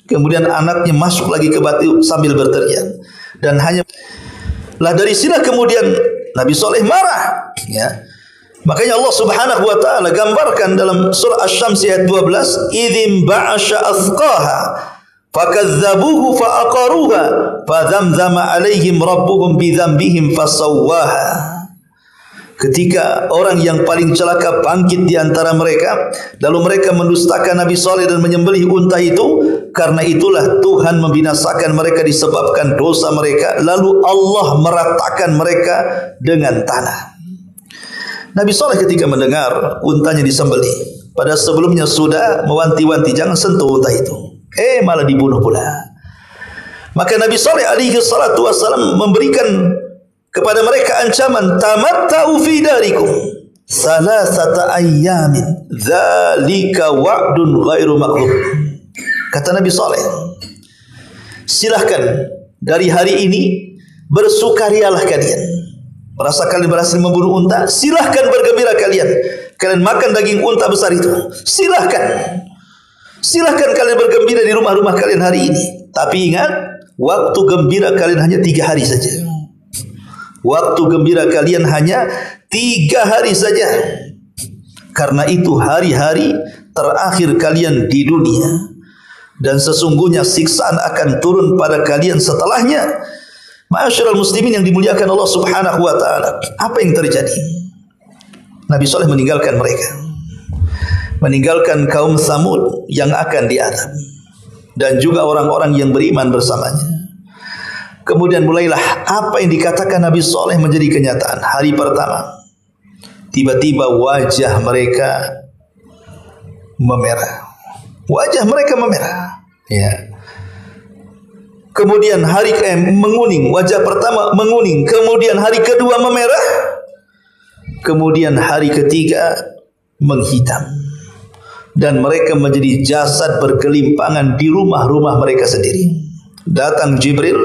Kemudian anaknya masuk lagi ke batu sambil berteriak, dan hanya dari sini kemudian Nabi Saleh marah, ya. Makanya Allah Subhanahu wa taala gambarkan dalam surah Asy-Syams ayat 12, "Idzim ba'asya athqaha fakadzabuhu fa'aqaruha fadzamzama 'alaihim rabbuhum bidzambihim fasawwaha." Ketika orang yang paling celaka bangkit di antara mereka, lalu mereka mendustakan Nabi Saleh dan menyembelih unta itu, karena itulah Tuhan membinasakan mereka disebabkan dosa mereka, lalu Allah meratakan mereka dengan tanah. Nabi Saleh ketika mendengar untanya disembelih, pada sebelumnya sudah mewanti-wanti jangan sentuh unta itu, malah dibunuh pula. Maka Nabi Saleh alaihi salatu wasallam memberikan kepada mereka ancaman, "Tamatta'u fi darikum salasata ayyamin dzalika wa'dun ghairu makhluf." Kata Nabi Saleh, silahkan dari hari ini bersukarialah kalian. Merasa kalian berhasil membunuh unta, silahkan bergembira kalian. Kalian makan daging unta besar itu, silahkan. Silahkan kalian bergembira di rumah-rumah kalian hari ini. Tapi ingat, waktu gembira kalian hanya 3 hari saja. Waktu gembira kalian hanya 3 hari saja. Karena itu hari-hari terakhir kalian di dunia, dan sesungguhnya siksaan akan turun pada kalian setelahnya. Ma'asyiral muslimin yang dimuliakan Allah Subhanahu wa taala, apa yang terjadi? Nabi Saleh meninggalkan mereka, meninggalkan kaum Samud yang akan diadab, dan juga orang-orang yang beriman bersamanya. Kemudian mulailah apa yang dikatakan Nabi Saleh menjadi kenyataan. Hari pertama, tiba-tiba wajah mereka memerah. Wajah mereka memerah, ya. Kemudian hari menguning, wajah pertama menguning, kemudian hari kedua memerah, kemudian hari ketiga menghitam, dan mereka menjadi jasad bergelimpangan di rumah-rumah mereka sendiri. Datang Jibril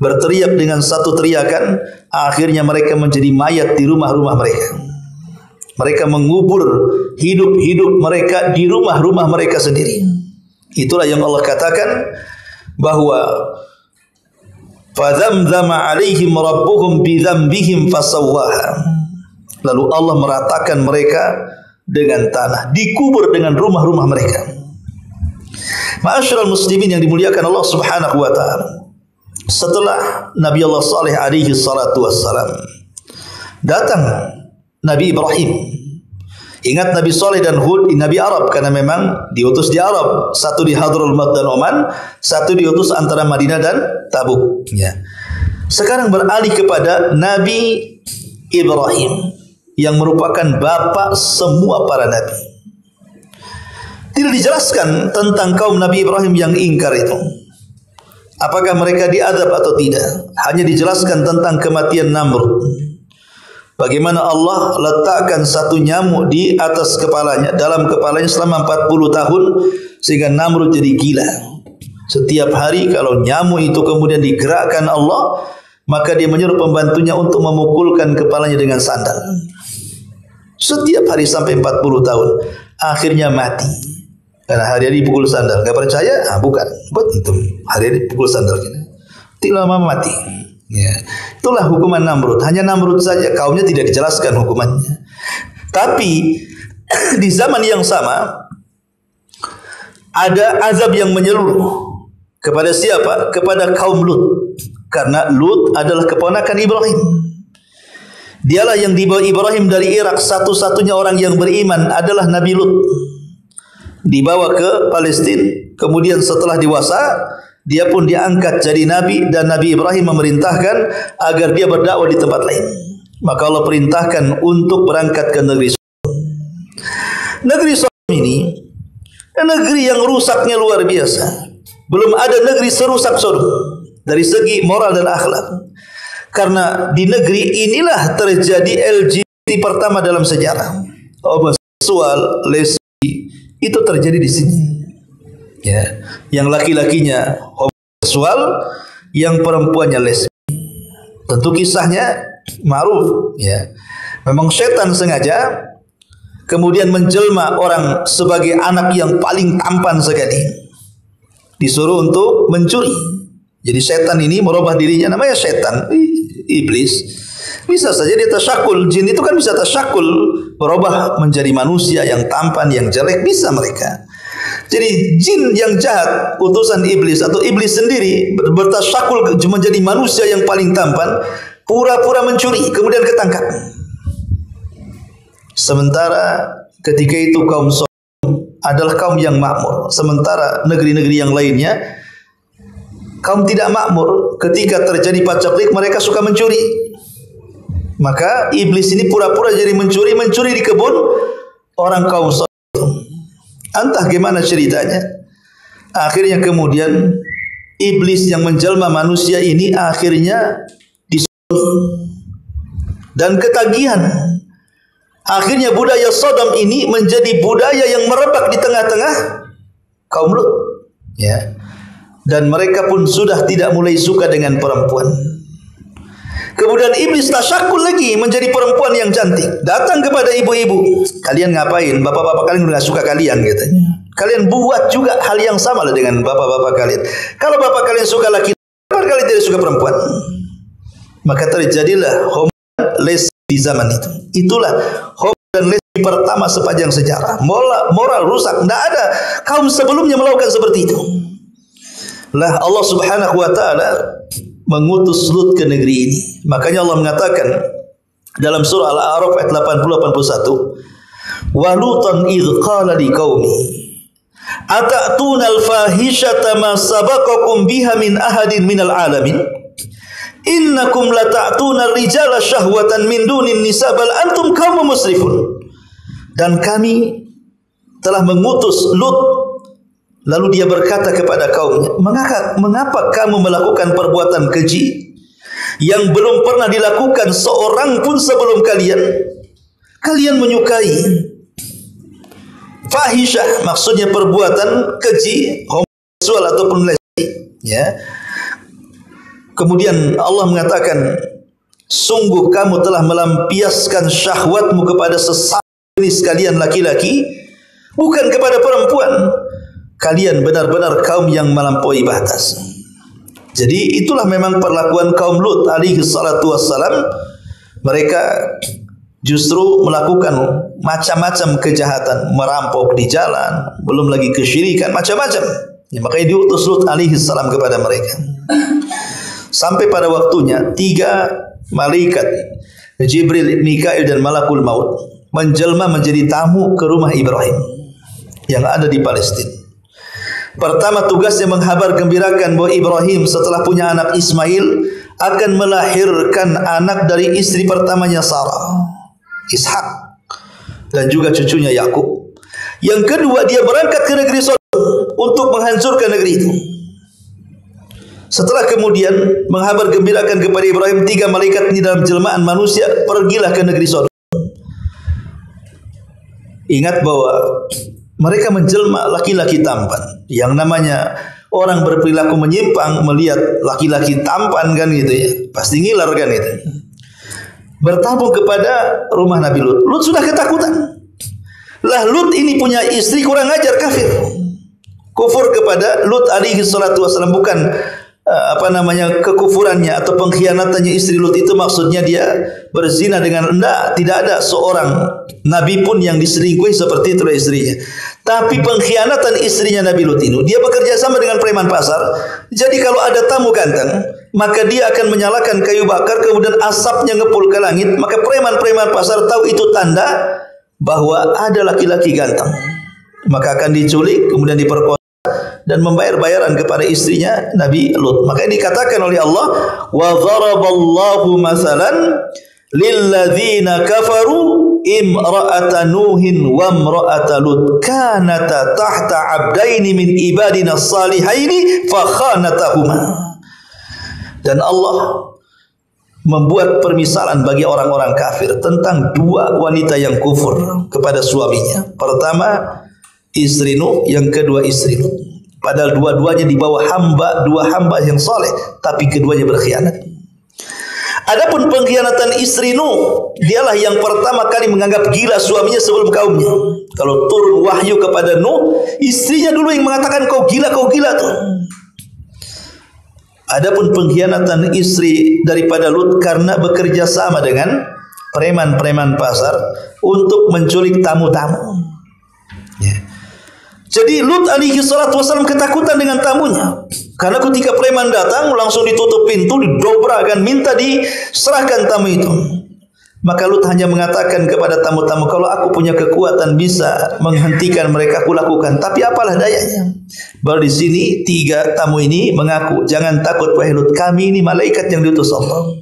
berteriak dengan satu teriakan, akhirnya mereka menjadi mayat di rumah-rumah mereka. Mereka mengubur hidup-hidup mereka di rumah-rumah mereka sendiri. Itulah yang Allah katakan bahwa fadzamzama 'alaihim rabbuhum bidzambihim fasawwaha. Lalu Allah meratakan mereka dengan tanah, dikubur dengan rumah-rumah mereka. Ma'asyiral muslimin yang dimuliakan Allah Subhanahu wa taala. Setelah Nabi Allah Saleh alaihi salatu wassalam, datang Nabi Ibrahim. Ingat Nabi Saleh dan Hud Nabi Arab, karena memang diutus di Arab. Satu di Hadrul Maut dan Oman, satu diutus antara Madinah dan Tabuk, ya. Sekarang beralih kepada Nabi Ibrahim yang merupakan bapak semua para nabi. Tidak dijelaskan tentang kaum Nabi Ibrahim yang ingkar itu, apakah mereka diadab atau tidak. Hanya dijelaskan tentang kematian Namrud. bagaimana Allah letakkan satu nyamuk di atas kepalanya, dalam kepalanya selama 40 tahun sehingga Namrud jadi gila. Setiap hari kalau nyamuk itu kemudian digerakkan Allah, maka dia menyuruh pembantunya untuk memukulkan kepalanya dengan sandal. Setiap hari sampai 40 tahun. Akhirnya mati. Karena hari-hari pukul sandal. Gak percaya? Ah, bukan. Betul. Hari-hari pukul sandal. Tidak lama mati. Ya. Itulah hukuman Namrud. Hanya Namrud saja. Kaumnya tidak dijelaskan hukumannya. Tapi di zaman yang sama ada azab yang menyeluruh. Kepada siapa? Kepada kaum Lut. Karena Lut adalah keponakan Ibrahim. Dialah yang dibawa Ibrahim dari Irak, satu-satunya orang yang beriman adalah Nabi Lut. Dibawa ke Palestina, kemudian setelah dewasa, dia pun diangkat jadi Nabi dan Nabi Ibrahim memerintahkan agar dia berdakwah di tempat lain. Maka Allah perintahkan untuk berangkat ke negeri Sodom. Negeri Sodom ini negeri yang rusaknya luar biasa. Belum ada negeri serusak Sodom dari segi moral dan akhlak. Karena di negeri inilah terjadi LGBT pertama dalam sejarah. Homoseksual, lesbi itu terjadi di sini. Ya, yang laki-lakinya homoseksual, yang perempuannya lesbi. Tentu kisahnya ma'ruf, ya. Memang setan sengaja kemudian menjelma orang sebagai anak yang paling tampan sekali. Disuruh untuk mencuri. Jadi setan ini merubah dirinya, namanya setan, iblis. Bisa saja dia tasyakul, jin itu kan bisa tasyakul, berubah menjadi manusia yang tampan, yang jelek, bisa mereka. Jadi jin yang jahat, utusan iblis atau iblis sendiri bertasyakul menjadi manusia yang paling tampan, pura-pura mencuri, kemudian ketangkap. Sementara ketika itu kaum Sodom adalah kaum yang makmur, sementara negeri-negeri yang lainnya kaum tidak makmur. Ketika terjadi pacaklik, mereka suka mencuri. Maka iblis ini pura-pura jadi mencuri di kebun orang kaum Sodom. Entah gimana ceritanya. Akhirnya kemudian iblis yang menjelma manusia ini akhirnya disuruh dan ketagihan. Akhirnya budaya Sodom ini menjadi budaya yang merebak di tengah-tengah kaum Lut. Ya. Dan mereka pun sudah tidak mulai suka dengan perempuan. Kemudian iblis tasyakul lagi menjadi perempuan yang cantik. Datang kepada ibu-ibu. Kalian ngapain? Bapak-bapak kalian tidak suka kalian, katanya. Kalian buat juga hal yang sama dengan bapak-bapak kalian. Kalau bapak kalian suka laki, kenapa kalian tidak suka perempuan? Maka terjadilah homo dan lesbi di zaman itu. Itulah homo dan lesbi pertama sepanjang sejarah. Moral rusak. Tidak ada kaum sebelumnya melakukan seperti itu. Lah Allah Subhanahu wa taala mengutus Lut ke negeri ini. Makanya Allah mengatakan dalam surah Al-A'raf ayat 80-81, "Wa Lutan idz qala liqaumi atatuna al-fahishata ma sabaqakum biha min ahadin minal alamin innakum lata'tuna ar-rijala syahwatan min dunin nisa bal antum qaumun musrifun." Dan kami telah mengutus Lut. Lalu dia berkata kepada kaumnya, mengapa kamu melakukan perbuatan keji yang belum pernah dilakukan seorang pun sebelum kalian? Kalian menyukai fahisyah, maksudnya perbuatan keji, homoseksual ataupun lesbi. Ya. Kemudian Allah mengatakan, sungguh kamu telah melampiaskan syahwatmu kepada sesama jenis kalian laki-laki, bukan kepada perempuan. Kalian benar-benar kaum yang melampaui batas. Jadi itulah memang perlakuan kaum Lut alaihi salatu wassalam. Mereka justru melakukan macam-macam kejahatan, merampok di jalan, belum lagi kesyirikan, macam-macam. Ya, makanya diutus Lut alaihi salam kepada mereka. Sampai pada waktunya 3 malaikat Jibril, Mikail dan Malakul Maut menjelma menjadi tamu ke rumah Ibrahim yang ada di Palestina. Pertama tugasnya menghabar gembirakan bahwa Ibrahim setelah punya anak Ismail akan melahirkan anak dari istri pertamanya Sarah, Ishak, dan juga cucunya Yakub. Yang kedua, dia berangkat ke negeri Sodom untuk menghancurkan negeri itu. Setelah kemudian menghabar gembirakan kepada Ibrahim 3 malaikat ini dalam jelmaan manusia, pergilah ke negeri Sodom. Ingat bahwa mereka menjelma laki-laki tampan. Yang namanya orang berperilaku menyimpang melihat laki-laki tampan kan gitu ya, pasti ngiler kan itu. Bertamu kepada rumah Nabi Lut. Lut sudah ketakutan. Lah Lut ini punya istri kurang ajar, kafir. Kufur kepada Lut alaihi salatu wasallam, bukan kekufurannya atau pengkhianatannya istri Lut itu maksudnya dia berzina dengan tidak ada seorang nabi pun yang diselingkuhi seperti itu istrinya. Tapi pengkhianatan istrinya Nabi Lut itu, dia bekerja sama dengan preman pasar. Jadi kalau ada tamu ganteng, maka dia akan menyalakan kayu bakar, kemudian asapnya ngepul ke langit, maka preman-preman pasar tahu itu tanda bahwa ada laki-laki ganteng, maka akan diculik kemudian diperkosa dan membayar bayaran kepada istrinya Nabi Lut. Maka ini dikatakan oleh Allah, wa dharaballahu masalan lilladzina kafaru imra'ata nuhin wa imra'ata lut kanata tahta abdaini min ibadina salihaini fa khanatahuma. Dan Allah membuat permisalan bagi orang-orang kafir tentang 2 wanita yang kufur kepada suaminya. Pertama istri Nuh, yang kedua istri Lut. Padahal dua-duanya di bawah 2 hamba yang soleh, tapi keduanya berkhianat. Adapun pengkhianatan istri Nuh, dialah yang pertama kali menganggap gila suaminya sebelum kaumnya. Kalau turun wahyu kepada Nuh, istrinya dulu yang mengatakan kau gila tuh. Adapun pengkhianatan istri daripada Lut karena bekerja sama dengan preman-preman pasar untuk menculik tamu-tamu. Ya. Jadi Lut alaihi salatu wasallam ketakutan dengan tamunya. Karena ketika preman datang langsung ditutup pintu, didobrakkan, minta diserahkan tamu itu. Maka Lut hanya mengatakan kepada tamu-tamu, kalau aku punya kekuatan bisa menghentikan mereka, aku lakukan. Tapi apalah dayanya. Baru di sini 3 tamu ini mengaku, jangan takut wahai Lut, kami ini malaikat yang diutus Allah.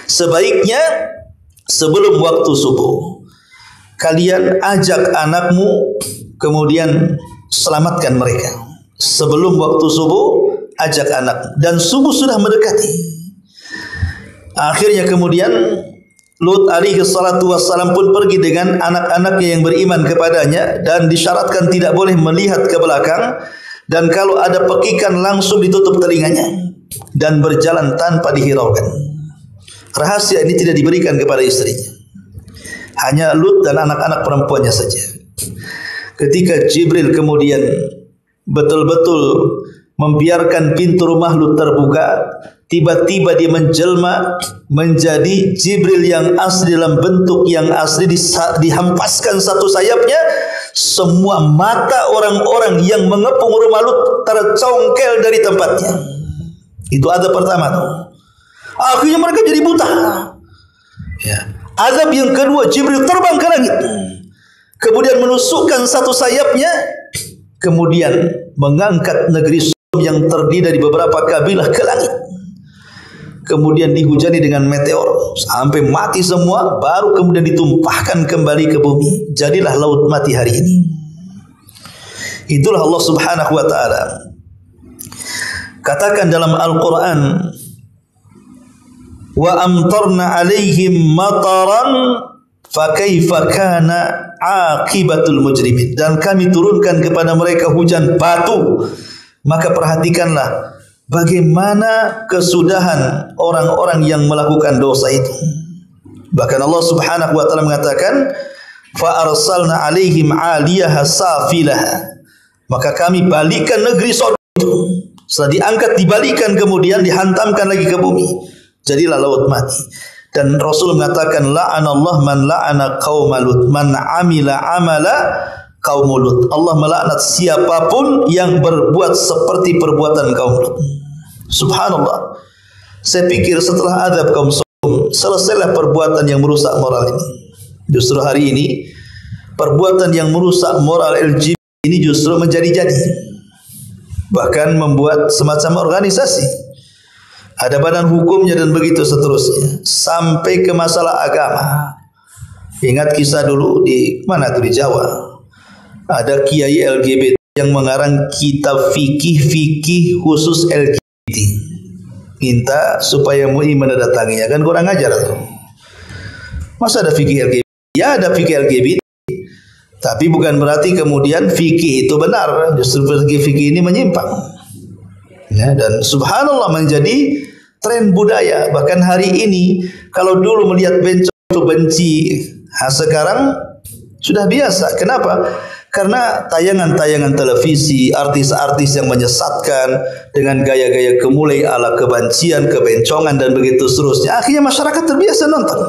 Sebaiknya sebelum waktu subuh kalian ajak anakmu, kemudian selamatkan mereka. Sebelum waktu subuh ajak anak, dan subuh sudah mendekati. Akhirnya kemudian Lut alaihi salatu wassalam pun pergi dengan anak-anaknya yang beriman kepadanya, dan disyaratkan tidak boleh melihat ke belakang, dan kalau ada pekikan langsung ditutup telinganya dan berjalan tanpa dihiraukan. Rahasia ini tidak diberikan kepada istrinya, hanya Lut dan anak-anak perempuannya saja. Ketika Jibril kemudian betul-betul membiarkan pintu rumah Lut terbuka, tiba-tiba dia menjelma menjadi Jibril yang asli, dalam bentuk yang asli, dihampaskan satu sayapnya. Semua mata orang-orang yang mengepung rumah Lut tercongkel dari tempatnya. Itu azab pertama tuh. Akhirnya mereka jadi buta. Ya. Azab yang kedua, Jibril terbang ke langit, kemudian menusukkan satu sayapnya, kemudian mengangkat negeri Sodom yang terdiri dari beberapa kabilah ke langit. Kemudian dihujani dengan meteor sampai mati semua, baru kemudian ditumpahkan kembali ke bumi. Jadilah laut mati hari ini. Itulah Allah Subhanahu wa taala katakan dalam Al-Qur'an, wa amtarna alaihim mataran fakaifa kana aqibatul mujrimin, dan kami turunkan kepada mereka hujan batu, maka perhatikanlah bagaimana kesudahan orang-orang yang melakukan dosa itu. Bahkan Allah Subhanahu wa taala mengatakan, fa arsalna alaihim 'aliyaha safilaha, maka kami balikan negeri Sodom itu. Setelah diangkat, dibalikan, kemudian dihantamkan lagi ke bumi, jadilah laut mati. Dan Rasul mengatakan, la'anallah man la'ana qauma Lut, man amila amala kaum Lut. Allah melaknat siapapun yang berbuat seperti perbuatan kaum Lut. Subhanallah. Saya pikir setelah azab kaum Sodom, selesailah perbuatan yang merusak moral ini. Justru hari ini perbuatan yang merusak moral LGBT ini justru menjadi-jadi. Bahkan membuat semacam organisasi, ada badan hukumnya dan begitu seterusnya, sampai ke masalah agama. Ingat kisah dulu di mana tuh, di Jawa, ada kiai LGBT yang mengarang kitab fikih khusus LGBT. minta supaya MUI mendatanginya, kan kurang ajar tuh. Masa ada fikih LGBT? Ya ada fikih LGBT, tapi bukan berarti kemudian fikih itu benar. Justru fikih ini menyimpang. Ya, dan subhanallah menjadi tren budaya. Bahkan hari ini kalau dulu melihat bencong itu benci, sekarang sudah biasa. Kenapa? Karena tayangan-tayangan televisi, artis-artis yang menyesatkan dengan gaya-gaya gemulai ala kebencian, kebencongan dan begitu seterusnya. Akhirnya masyarakat terbiasa nonton.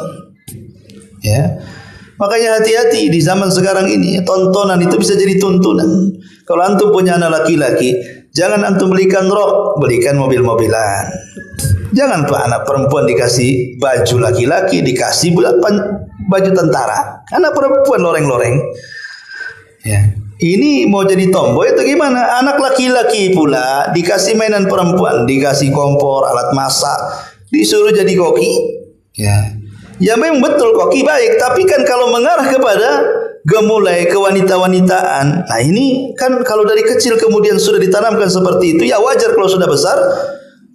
Ya. Makanya hati-hati di zaman sekarang ini, tontonan itu bisa jadi tuntunan. Kalau antum punya anak laki-laki, jangan antum belikan rok, belikan mobil-mobilan. Jangan Pak, anak perempuan dikasih baju laki-laki, dikasih baju tentara. Anak perempuan loreng-loreng. Ya. Ini mau jadi tomboy atau gimana? Anak laki-laki pula dikasih mainan perempuan, dikasih kompor, alat masak, disuruh jadi koki. Ya. Ya memang betul koki baik, tapi kan kalau mengarah kepada gemulai kewanita-wanitaan, nah ini kan kalau dari kecil kemudian sudah ditanamkan seperti itu, ya wajar kalau sudah besar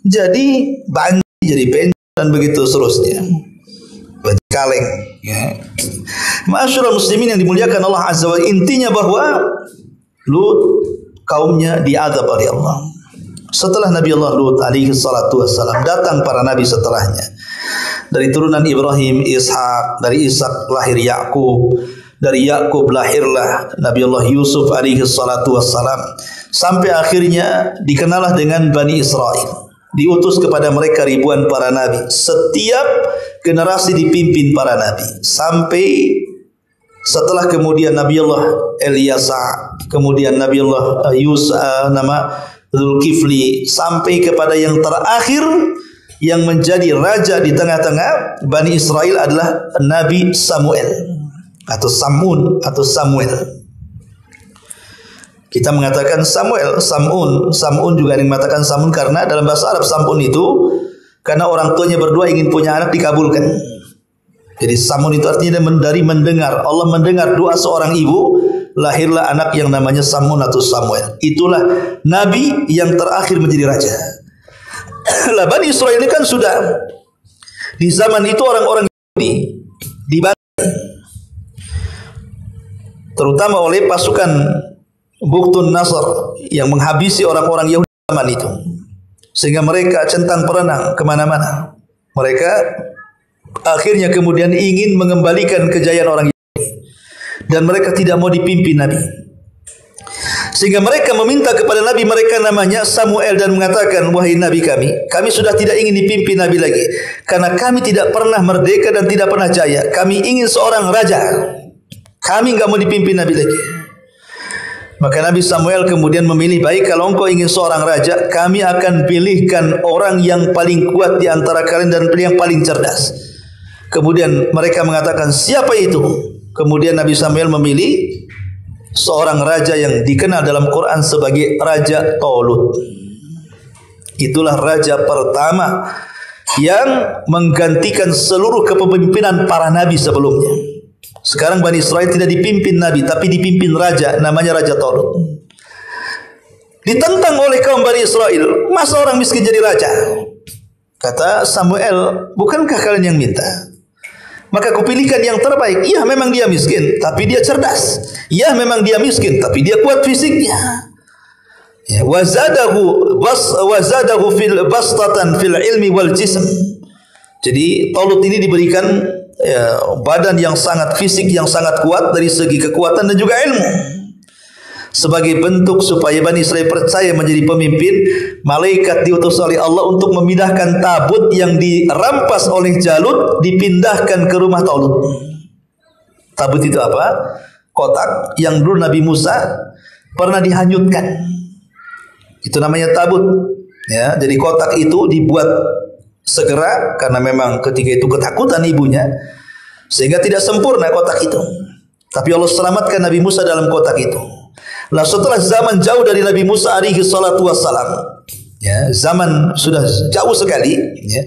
jadi banci, jadi pencet dan begitu seterusnya. Kaleng. Ya. Ma'asyiral muslimin yang dimuliakan Allah Azza wa Jalla, intinya bahwa Lut kaumnya diazab oleh Allah. Setelah Nabi Allah Lut alaihi salatu wassalam, datang para nabi setelahnya. Dari turunan Ibrahim, Ishak, dari Ishak lahir Yakub, dari Yakub lahirlah Nabi Allah Yusuf alaihi salatu wassalam, sampai akhirnya dikenallah dengan Bani Israel. Diutus kepada mereka ribuan para nabi. Setiap generasi dipimpin para nabi. Sampai setelah kemudian Nabi Allah Ilyasa, kemudian Nabi Allah Yusuf, nama Zulkifli, sampai kepada yang terakhir yang menjadi raja di tengah-tengah Bani Israel adalah Nabi Samuel atau Samun atau Samuel. Kita mengatakan Samuel, Samun juga yang mengatakan Samun karena dalam bahasa Arab Samun itu karena orang tuanya berdua ingin punya anak dikabulkan. Jadi Samun itu artinya dari mendengar. Allah mendengar doa seorang ibu, lahirlah anak yang namanya Samun atau Samuel. Itulah nabi yang terakhir menjadi raja. Lah Bani Israel ini kan sudah di zaman itu orang-orang Yahudi dibantai terutama oleh pasukan Buktun Nasr yang menghabisi orang-orang Yahudi zaman itu, sehingga mereka centang perenang kemana-mana. Mereka akhirnya kemudian ingin mengembalikan kejayaan orang Yahudi dan mereka tidak mau dipimpin Nabi. Sehingga mereka meminta kepada Nabi mereka namanya Samuel dan mengatakan, wahai Nabi kami sudah tidak ingin dipimpin Nabi lagi. Karena kami tidak pernah merdeka dan tidak pernah jaya. Kami ingin seorang raja. Kami enggak mau dipimpin Nabi lagi. Maka Nabi Samuel kemudian memilih, baik kalau engkau ingin seorang raja, kami akan pilihkan orang yang paling kuat di antara kalian dan yang paling cerdas. Kemudian mereka mengatakan, siapa itu? Kemudian Nabi Samuel memilih seorang raja yang dikenal dalam Quran sebagai Raja Talut. Itulah raja pertama yang menggantikan seluruh kepemimpinan para nabi sebelumnya. Sekarang Bani Israel tidak dipimpin nabi, tapi dipimpin raja, namanya Raja Talut. Ditentang oleh kaum Bani Israel, masa orang miskin jadi raja? Kata Samuel, bukankah kalian yang minta? Maka kupilihkan yang terbaik. Ya memang dia miskin, tapi dia cerdas. Ya memang dia miskin, tapi dia kuat fisiknya. Ya, wazadahu fil bastatan fil ilmi wal jism. Jadi Talut ini diberikan badan yang sangat fisik, yang sangat kuat dari segi kekuatan dan juga ilmu. Sebagai bentuk supaya Bani Israel percaya menjadi pemimpin, malaikat diutus oleh Allah untuk memindahkan tabut yang dirampas oleh Jalut, dipindahkan ke rumah Talut. Tabut itu apa? Kotak yang dulu Nabi Musa pernah dihanyutkan. Itu namanya tabut. Ya, jadi kotak itu dibuat segera karena memang ketika itu ketakutan ibunya, sehingga tidak sempurna kotak itu. Tapi Allah selamatkan Nabi Musa dalam kotak itu. Lah setelah zaman jauh dari Nabi Musa alaihi salatu wassalam, ya, zaman sudah jauh sekali, ya,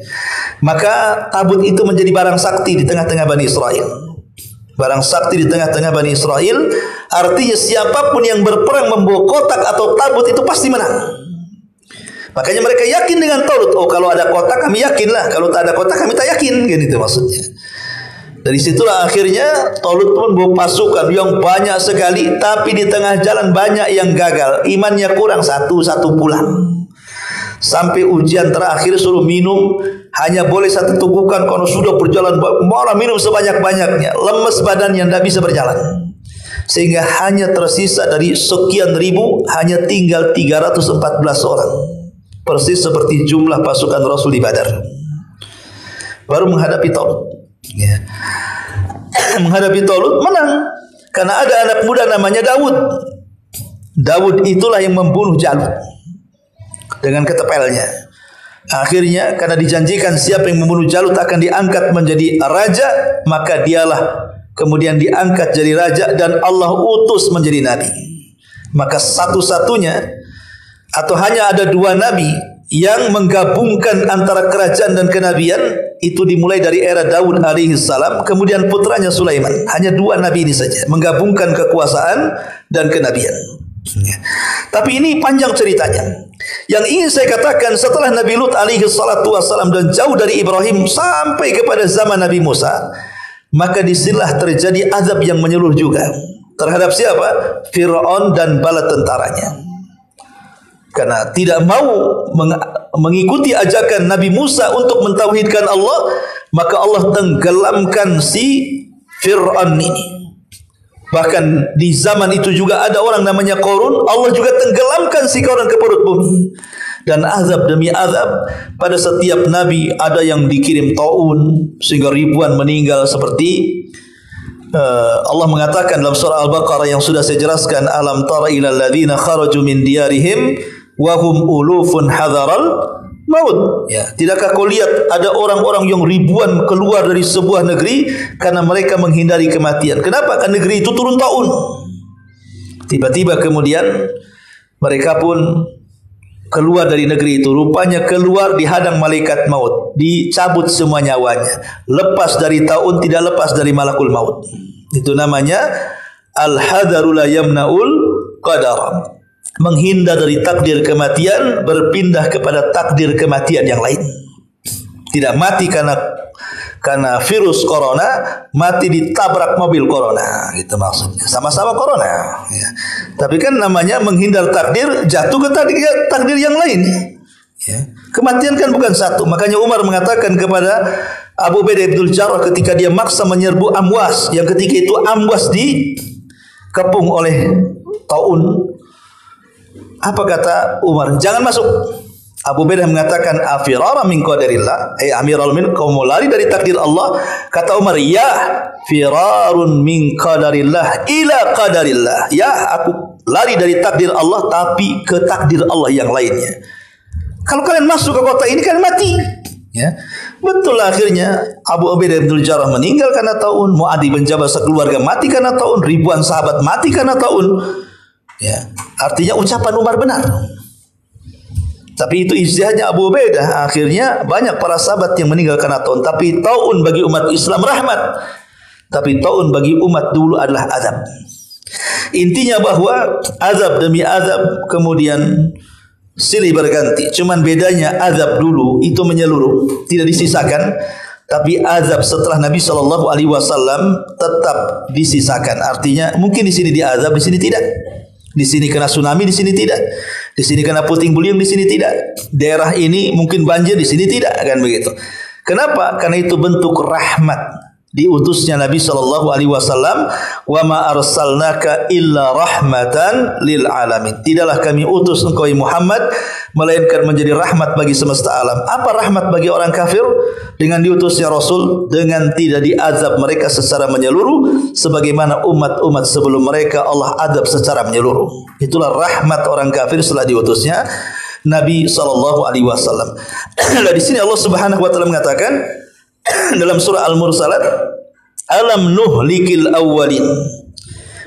maka tabut itu menjadi barang sakti di tengah-tengah Bani Israel. Barang sakti di tengah-tengah Bani Israel, artinya siapapun yang berperang membawa kotak atau tabut itu pasti menang. Makanya mereka yakin dengan Talut. Oh, kalau ada kota kami yakinlah, kalau tak ada kota kami tak yakin, gitu maksudnya. Dari situlah akhirnya Talut pun bawa pasukan yang banyak sekali, tapi di tengah jalan banyak yang gagal, imannya kurang, satu pulang. Sampai ujian terakhir suruh minum hanya boleh satu tugukan, kalau sudah berjalan malah minum sebanyak-banyaknya, lemes badannya, tidak bisa berjalan. Sehingga hanya tersisa dari sekian ribu hanya tinggal 314 orang. Persis seperti jumlah pasukan Rasul di Badar. Baru menghadapi Talut. Ya. Menghadapi Talut menang karena ada anak muda namanya Daud. Daud itulah yang membunuh Jalut dengan ketepelnya. Akhirnya karena dijanjikan siapa yang membunuh Jalut akan diangkat menjadi raja, maka dialah kemudian diangkat jadi raja dan Allah utus menjadi nabi. Maka satu-satunya atau hanya ada dua nabi yang menggabungkan antara kerajaan dan kenabian, itu dimulai dari era Daud alaihi salam, kemudian putranya Sulaiman. Hanya dua nabi ini saja menggabungkan kekuasaan dan kenabian. Tapi ini panjang ceritanya. Yang ingin saya katakan, setelah Nabi Lut alaihi salatu wassalam dan jauh dari Ibrahim sampai kepada zaman Nabi Musa, maka disinilah terjadi azab yang menyeluruh juga terhadap siapa? Fir'aun dan bala tentaranya. Karena tidak mau mengikuti ajakan Nabi Musa untuk mentauhidkan Allah, maka Allah tenggelamkan si Fir'aun ini. Bahkan di zaman itu juga ada orang namanya Qarun, Allah juga tenggelamkan si Qarun ke perut bumi. Dan azab demi azab pada setiap nabi, ada yang dikirim taun sehingga ribuan meninggal, seperti Allah mengatakan dalam surah Al-Baqarah yang sudah saya jelaskan, alam tara ilal ladzina kharaju min diyarihim wa hum ulufun hadaral maut. Ya, tidakkah kau lihat ada orang-orang yang ribuan keluar dari sebuah negeri karena mereka menghindari kematian. Kenapa? Karena negeri itu turun taun. Tiba-tiba kemudian mereka pun keluar dari negeri itu. Rupanya keluar dihadang malaikat maut, dicabut semua nyawanya. Lepas dari taun, tidak lepas dari malakul maut. Itu namanya al-hadaru la yamna'ul qadar. Menghindar dari takdir kematian, berpindah kepada takdir kematian yang lain. Tidak mati karena virus corona, mati ditabrak mobil corona, gitu maksudnya. Sama-sama corona, ya. Tapi kan namanya menghindar takdir, jatuh ke takdir yang lain. Ya. Kematian kan bukan satu. Makanya Umar mengatakan kepada Abu Ubaidah bin Jarrah ketika dia maksa menyerbu Amwas, yang ketika itu Amwas dikepung oleh taun. Apa kata Umar? Jangan masuk. Abu Ubaidah mengatakan, afirara min qadarillah, amiral min, kau mau lari dari takdir Allah? Kata Umar, ya firarun min qadarillah ila qadarillah. Ya, aku lari dari takdir Allah tapi ke takdir Allah yang lainnya. Kalau kalian masuk ke kota ini kalian mati. Ya, betul akhirnya Abu Ubaidah bin Jarrah meninggal karena taun, Mu'adh bin Jabal sekeluarga mati karena taun, ribuan sahabat mati karena taun. Ya, artinya ucapan Umar benar. Tapi itu ijtihadnya Abu Ubaidah. Akhirnya banyak para sahabat yang meninggal karena taun. Tapi taun bagi umat Islam rahmat. Tapi taun bagi umat dulu adalah azab. Intinya bahwa azab demi azab kemudian silih berganti. Cuman bedanya azab dulu itu menyeluruh, tidak disisakan. Tapi azab setelah Nabi SAW tetap disisakan. Artinya mungkin di sini diazab, di sini tidak. Di sini kena tsunami, di sini tidak. Di sini kena puting beliung, di sini tidak. Daerah ini mungkin banjir, di sini tidak, kan begitu. Kenapa? Karena itu bentuk rahmat diutusnya Nabi SAW. Wa ma arsalnaka illa rahmatan lil alamin. Tidaklah kami utus engkau Muhammad melainkan menjadi rahmat bagi semesta alam. Apa rahmat bagi orang kafir? Dengan diutusnya Rasul, dengan tidak diazab mereka secara menyeluruh sebagaimana umat-umat sebelum mereka Allah azab secara menyeluruh. Itulah rahmat orang kafir setelah diutusnya Nabi SAW. Nah, di sini Allah Subhanahu wa taala mengatakan dalam surah Al-Mursalat, alam nuhlikil awwalin.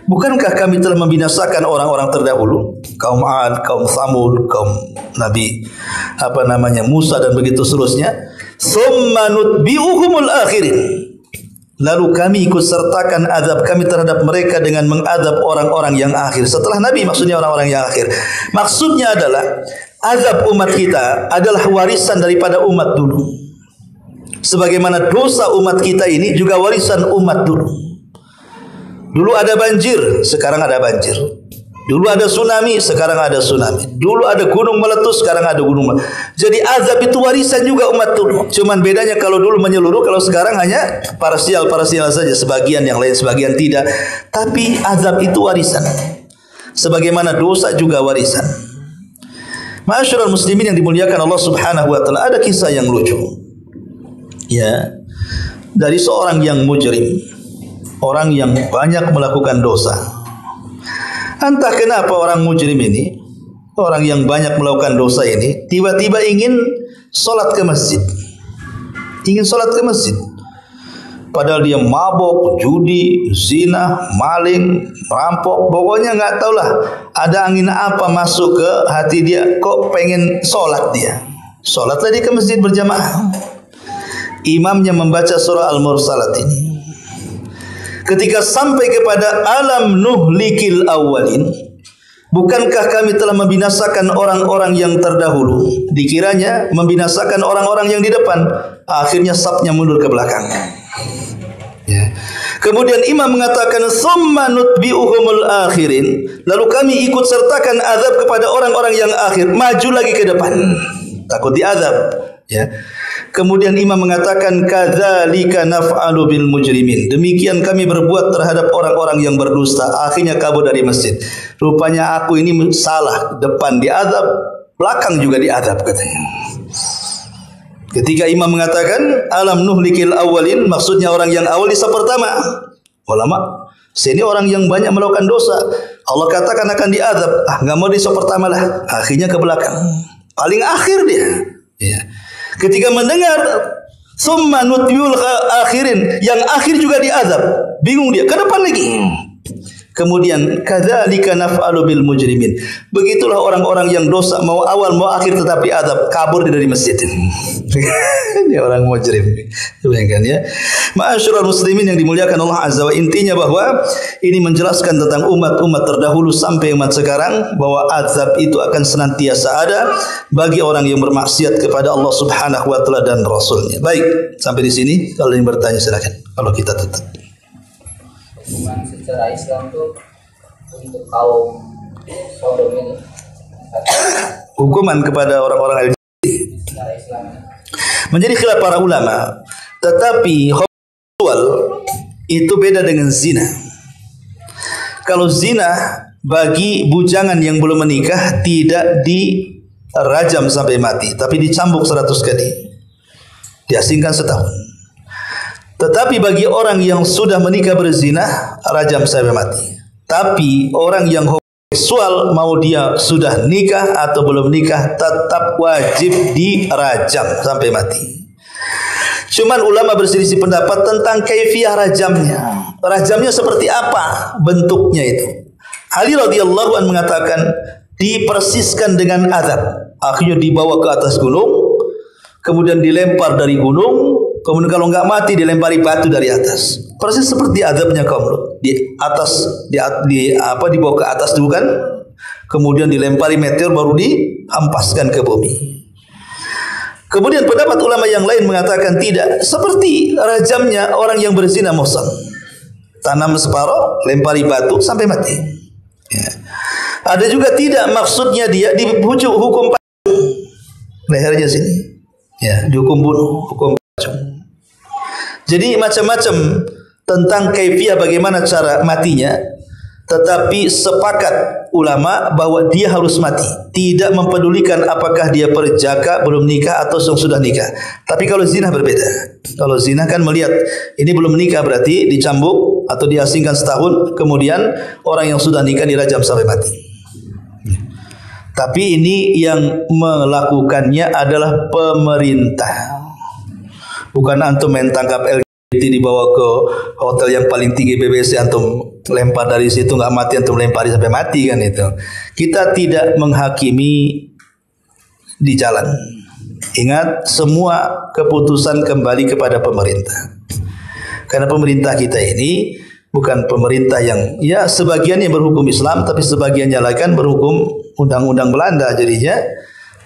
Bukankah kami telah membinasakan orang-orang terdahulu, kaum Ad, kaum Tsamud, kaum Nabi Musa dan begitu seterusnya. Tsumma nutbi'uhumul akhirin. lalu kami ikut sertakan azab kami terhadap mereka dengan mengadab orang-orang yang akhir. Setelah Nabi maksudnya orang-orang yang akhir. Maksudnya adalah azab umat kita adalah warisan daripada umat dulu. Sebagaimana dosa umat kita ini juga warisan umat dulu. Dulu ada banjir, sekarang ada banjir. Dulu ada tsunami, sekarang ada tsunami. Dulu ada gunung meletus, sekarang ada gunung meletus. Jadi azab itu warisan juga umat dulu. Cuman bedanya kalau dulu menyeluruh, kalau sekarang hanya parsial saja. Sebagian, yang lain sebagian tidak. Tapi azab itu warisan. Sebagaimana dosa juga warisan. Ma'asyiral muslimin yang dimuliakan Allah Subhanahu wa taala, ada kisah yang lucu. Ya. Dari seorang yang mujrim. Orang yang banyak melakukan dosa. Entah kenapa orang mujrim ini, orang yang banyak melakukan dosa ini, tiba-tiba ingin solat ke masjid. Ingin solat ke masjid. Padahal dia mabok, judi, zina, maling, merampok. Pokoknya nggak tahulah ada angin apa masuk ke hati dia. Kok pengen solat dia. Solat tadi ke masjid berjamaah. Imamnya membaca surah Al-Mursalat ini. Ketika sampai kepada alam nuhlikil awalin, bukankah kami telah membinasakan orang-orang yang terdahulu? Dikiranya membinasakan orang-orang yang di depan. Akhirnya safnya mundur ke belakang. Ya. Kemudian imam mengatakan summa nutbi'uhumul akhirin, lalu kami ikut sertakan azab kepada orang-orang yang akhir. Maju lagi ke depan, takut diazab. Ya. Kemudian imam mengatakan kadzalika naf'alu bil mujrimin. Demikian kami berbuat terhadap orang-orang yang berdusta. Akhirnya kabur dari masjid. Rupanya aku ini salah, depan diazab, belakang juga diazab katanya. Ketika imam mengatakan alam nuhlikil awalin, maksudnya orang yang awal di saf pertama. Ulama, sini orang yang banyak melakukan dosa, Allah katakan akan diazab. Enggak mau di saf pertama lah. Akhirnya ke belakang. Paling akhir dia. Ya. Ketika mendengar summa nutbiul akhirin, yang akhir juga diazab, bingung dia, ke depan lagi. Kemudian kadzalika naf'alu bil mujrimin. Begitulah orang-orang yang dosa, mau awal mau akhir tetap diazab, kabur dari masjid. Ini orang mujrim. Bayangkan ya. Ma'asyiral muslimin yang dimuliakan Allah Azza wa, intinya bahwa ini menjelaskan tentang umat-umat terdahulu sampai umat sekarang, bahwa azab itu akan senantiasa ada bagi orang yang bermaksiat kepada Allah Subhanahu wa taala dan Rasulnya. Baik, sampai di sini. Kalau yang bertanya silakan. Kalau kita tutup. Hukuman secara Islam tuh untuk kaum Sodom ini, hukuman kepada orang-orang secara Islam menjadi khilaf para ulama. Tetapi homoseksual itu beda dengan zina. Kalau zina bagi bujangan yang belum menikah tidak dirajam sampai mati, tapi dicambuk 100 kali, diasingkan setahun. Tetapi bagi orang yang sudah menikah berzina, rajam sampai mati. Tapi orang yang homoseksual, mau dia sudah nikah atau belum nikah, tetap wajib dirajam sampai mati. Cuman ulama berselisih pendapat tentang kaifiyah rajamnya. Rajamnya seperti apa bentuknya itu? Ali radhiyallahu anhu mengatakan dipersiskan dengan azab. Akhirnya dibawa ke atas gunung, kemudian dilempar dari gunung. Kemudian kalau enggak mati dilempari batu dari atas. Persis seperti azabnya kaum Lut. Di atas dibawa ke atas dulu kan. Kemudian dilempari meteor baru dihampaskan ke bumi. Kemudian pendapat ulama yang lain mengatakan tidak, seperti rajamnya orang yang berzina muhsan. Tanam separuh, lempari batu sampai mati. Ya. Ada juga tidak, maksudnya dia dibujuk hukum lehernya sini. Ya, dihukum bunuh, hukum pacung. Jadi macam-macam tentang kaifiyah bagaimana cara matinya, tetapi sepakat ulama bahwa dia harus mati, tidak mempedulikan apakah dia perjaka belum nikah atau sudah nikah. Tapi kalau zina berbeda. Kalau zina kan melihat ini belum nikah berarti dicambuk atau diasingkan setahun, kemudian orang yang sudah nikah dirajam sampai mati. Tapi ini yang melakukannya adalah pemerintah. Bukan antum main tangkap LGBT dibawa ke hotel yang paling tinggi BBC, antum lempar dari situ nggak mati, antum lempari sampai mati kan itu. Kita tidak menghakimi di jalan. Ingat, semua keputusan kembali kepada pemerintah. Karena pemerintah kita ini bukan pemerintah yang ya sebagiannya berhukum Islam tapi sebagiannya lagi kan berhukum undang-undang Belanda, jadinya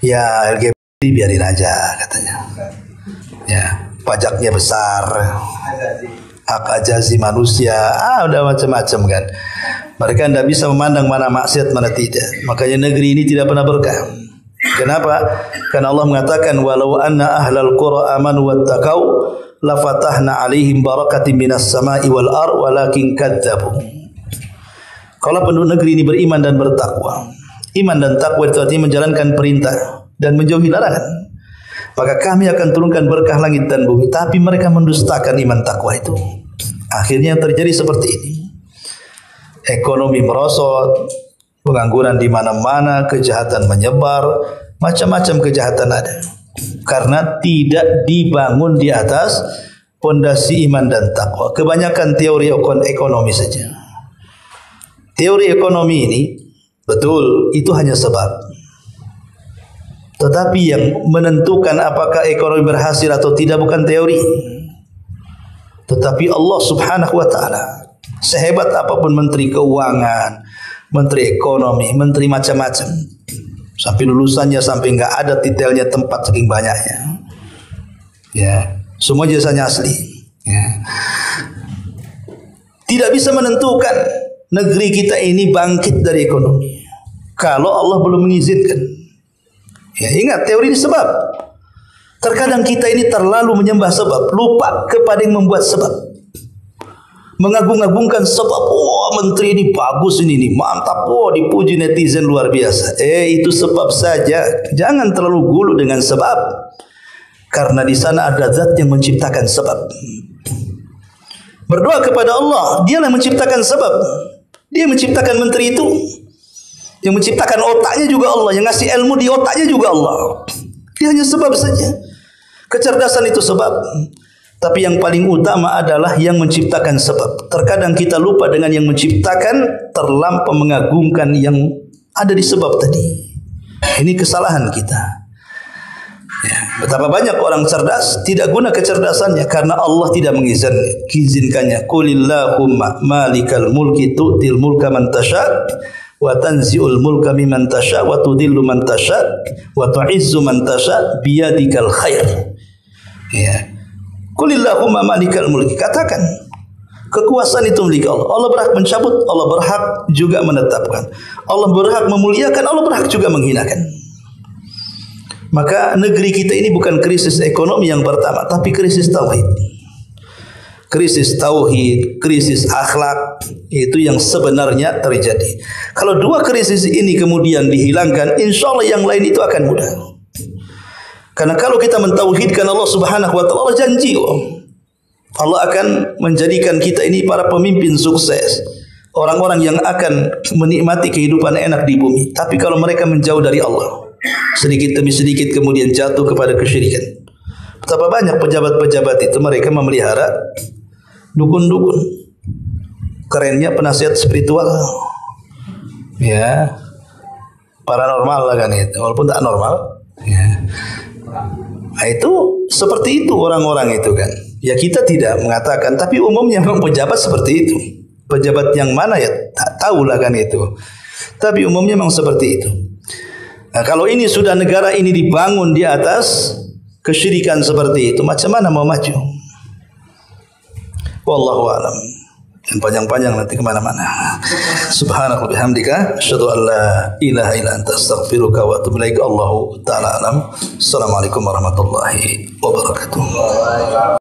ya LGBT biarin aja katanya. Ya, pajaknya besar, hak asasi manusia, udah macam-macam kan. Mereka tidak bisa memandang mana maksiat mana tidak. Makanya negeri ini tidak pernah berkah. Kenapa? Karena Allah mengatakan walau anna ahlal qura amanu wattaqau la fatahna alaihim barakatin minas sama'i wal ar walakin kadzabu. Kalau penduduk negeri ini beriman dan bertakwa. Iman dan takwa itu artinya menjalankan perintah dan menjauhi larangan. Maka kami akan turunkan berkah langit dan bumi, tapi mereka mendustakan iman takwa itu. Akhirnya terjadi seperti ini. Ekonomi merosot, pengangguran di mana-mana, kejahatan menyebar, macam-macam kejahatan ada. Karena tidak dibangun di atas pondasi iman dan takwa. Kebanyakan teori ekonomi saja. Teori ekonomi ini betul itu hanya sebab. Tetapi yang menentukan apakah ekonomi berhasil atau tidak bukan teori. Tetapi Allah Subhanahu wa taala. Sehebat apapun menteri keuangan, menteri ekonomi, menteri macam-macam, sampai lulusannya sampai enggak ada titelnya tempat saking banyaknya. Ya, semua jasanya asli. Ya. Tidak bisa menentukan negeri kita ini bangkit dari ekonomi kalau Allah belum mengizinkan. Ya, ingat teori ini sebab. Terkadang kita ini terlalu menyembah sebab, lupa kepada yang membuat sebab. Mengagung-agungkan sebab, menteri ini bagus ini nih, mantap, dipuji netizen luar biasa. Itu sebab saja. Jangan terlalu gulu dengan sebab. Karena di sana ada zat yang menciptakan sebab. Berdoa kepada Allah, Dia yang menciptakan sebab. Dia menciptakan menteri itu. Yang menciptakan otaknya juga Allah, yang ngasih ilmu di otaknya juga Allah. Dia hanya sebab saja. Kecerdasan itu sebab. Tapi yang paling utama adalah yang menciptakan sebab. Terkadang kita lupa dengan yang menciptakan, terlampau mengagungkan yang ada di sebab tadi. Ini kesalahan kita. Ya, betapa banyak orang cerdas tidak guna kecerdasannya karena Allah tidak mengizinkannya. Qulillahumma malikal mulki tu'til mulka man tasha' wa tanzi'ul mulka mimman tasha' wa tudhillu man tasha' wa tu'izzu man tasha' biyadikal khair. Ya. Qulillahumma malikal mulki. Katakan kekuasaan itu milik Allah. Allah berhak mencabut, Allah berhak juga menetapkan. Allah berhak memuliakan, Allah berhak juga menghinakan. Maka negeri kita ini bukan krisis ekonomi yang pertama, tapi krisis tauhid. Krisis tauhid, krisis akhlak, itu yang sebenarnya terjadi. Kalau dua krisis ini kemudian dihilangkan, insya Allah yang lain itu akan mudah. Karena kalau kita mentauhidkan Allah Subhanahu wa taala, Allah janji Allah akan menjadikan kita ini para pemimpin sukses. Orang-orang yang akan menikmati kehidupan enak di bumi. Tapi kalau mereka menjauh dari Allah, sedikit demi sedikit kemudian jatuh kepada kesyirikan. Betapa banyak pejabat-pejabat itu mereka memelihara dukun-dukun. Kerennya penasihat spiritual. Ya. Paranormal lah kan itu, walaupun tak normal. Ya. Nah, itu seperti itu orang-orang itu kan. Ya kita tidak mengatakan, tapi umumnya memang pejabat seperti itu. Pejabat yang mana ya tak tahulah kan itu. Tapi umumnya memang seperti itu. Nah, kalau ini sudah negara ini dibangun di atas kesyirikan seperti itu, macam mana mau maju? Wallahu a'lam. Dan panjang-panjang nanti kemana-mana. Subhanallah bihamdika, asyhadu an la ilaha illa anta astaghfiruka wa atubu ilaik. Allahu ta'ala alam. Assalamualaikum warahmatullahi wabarakatuh.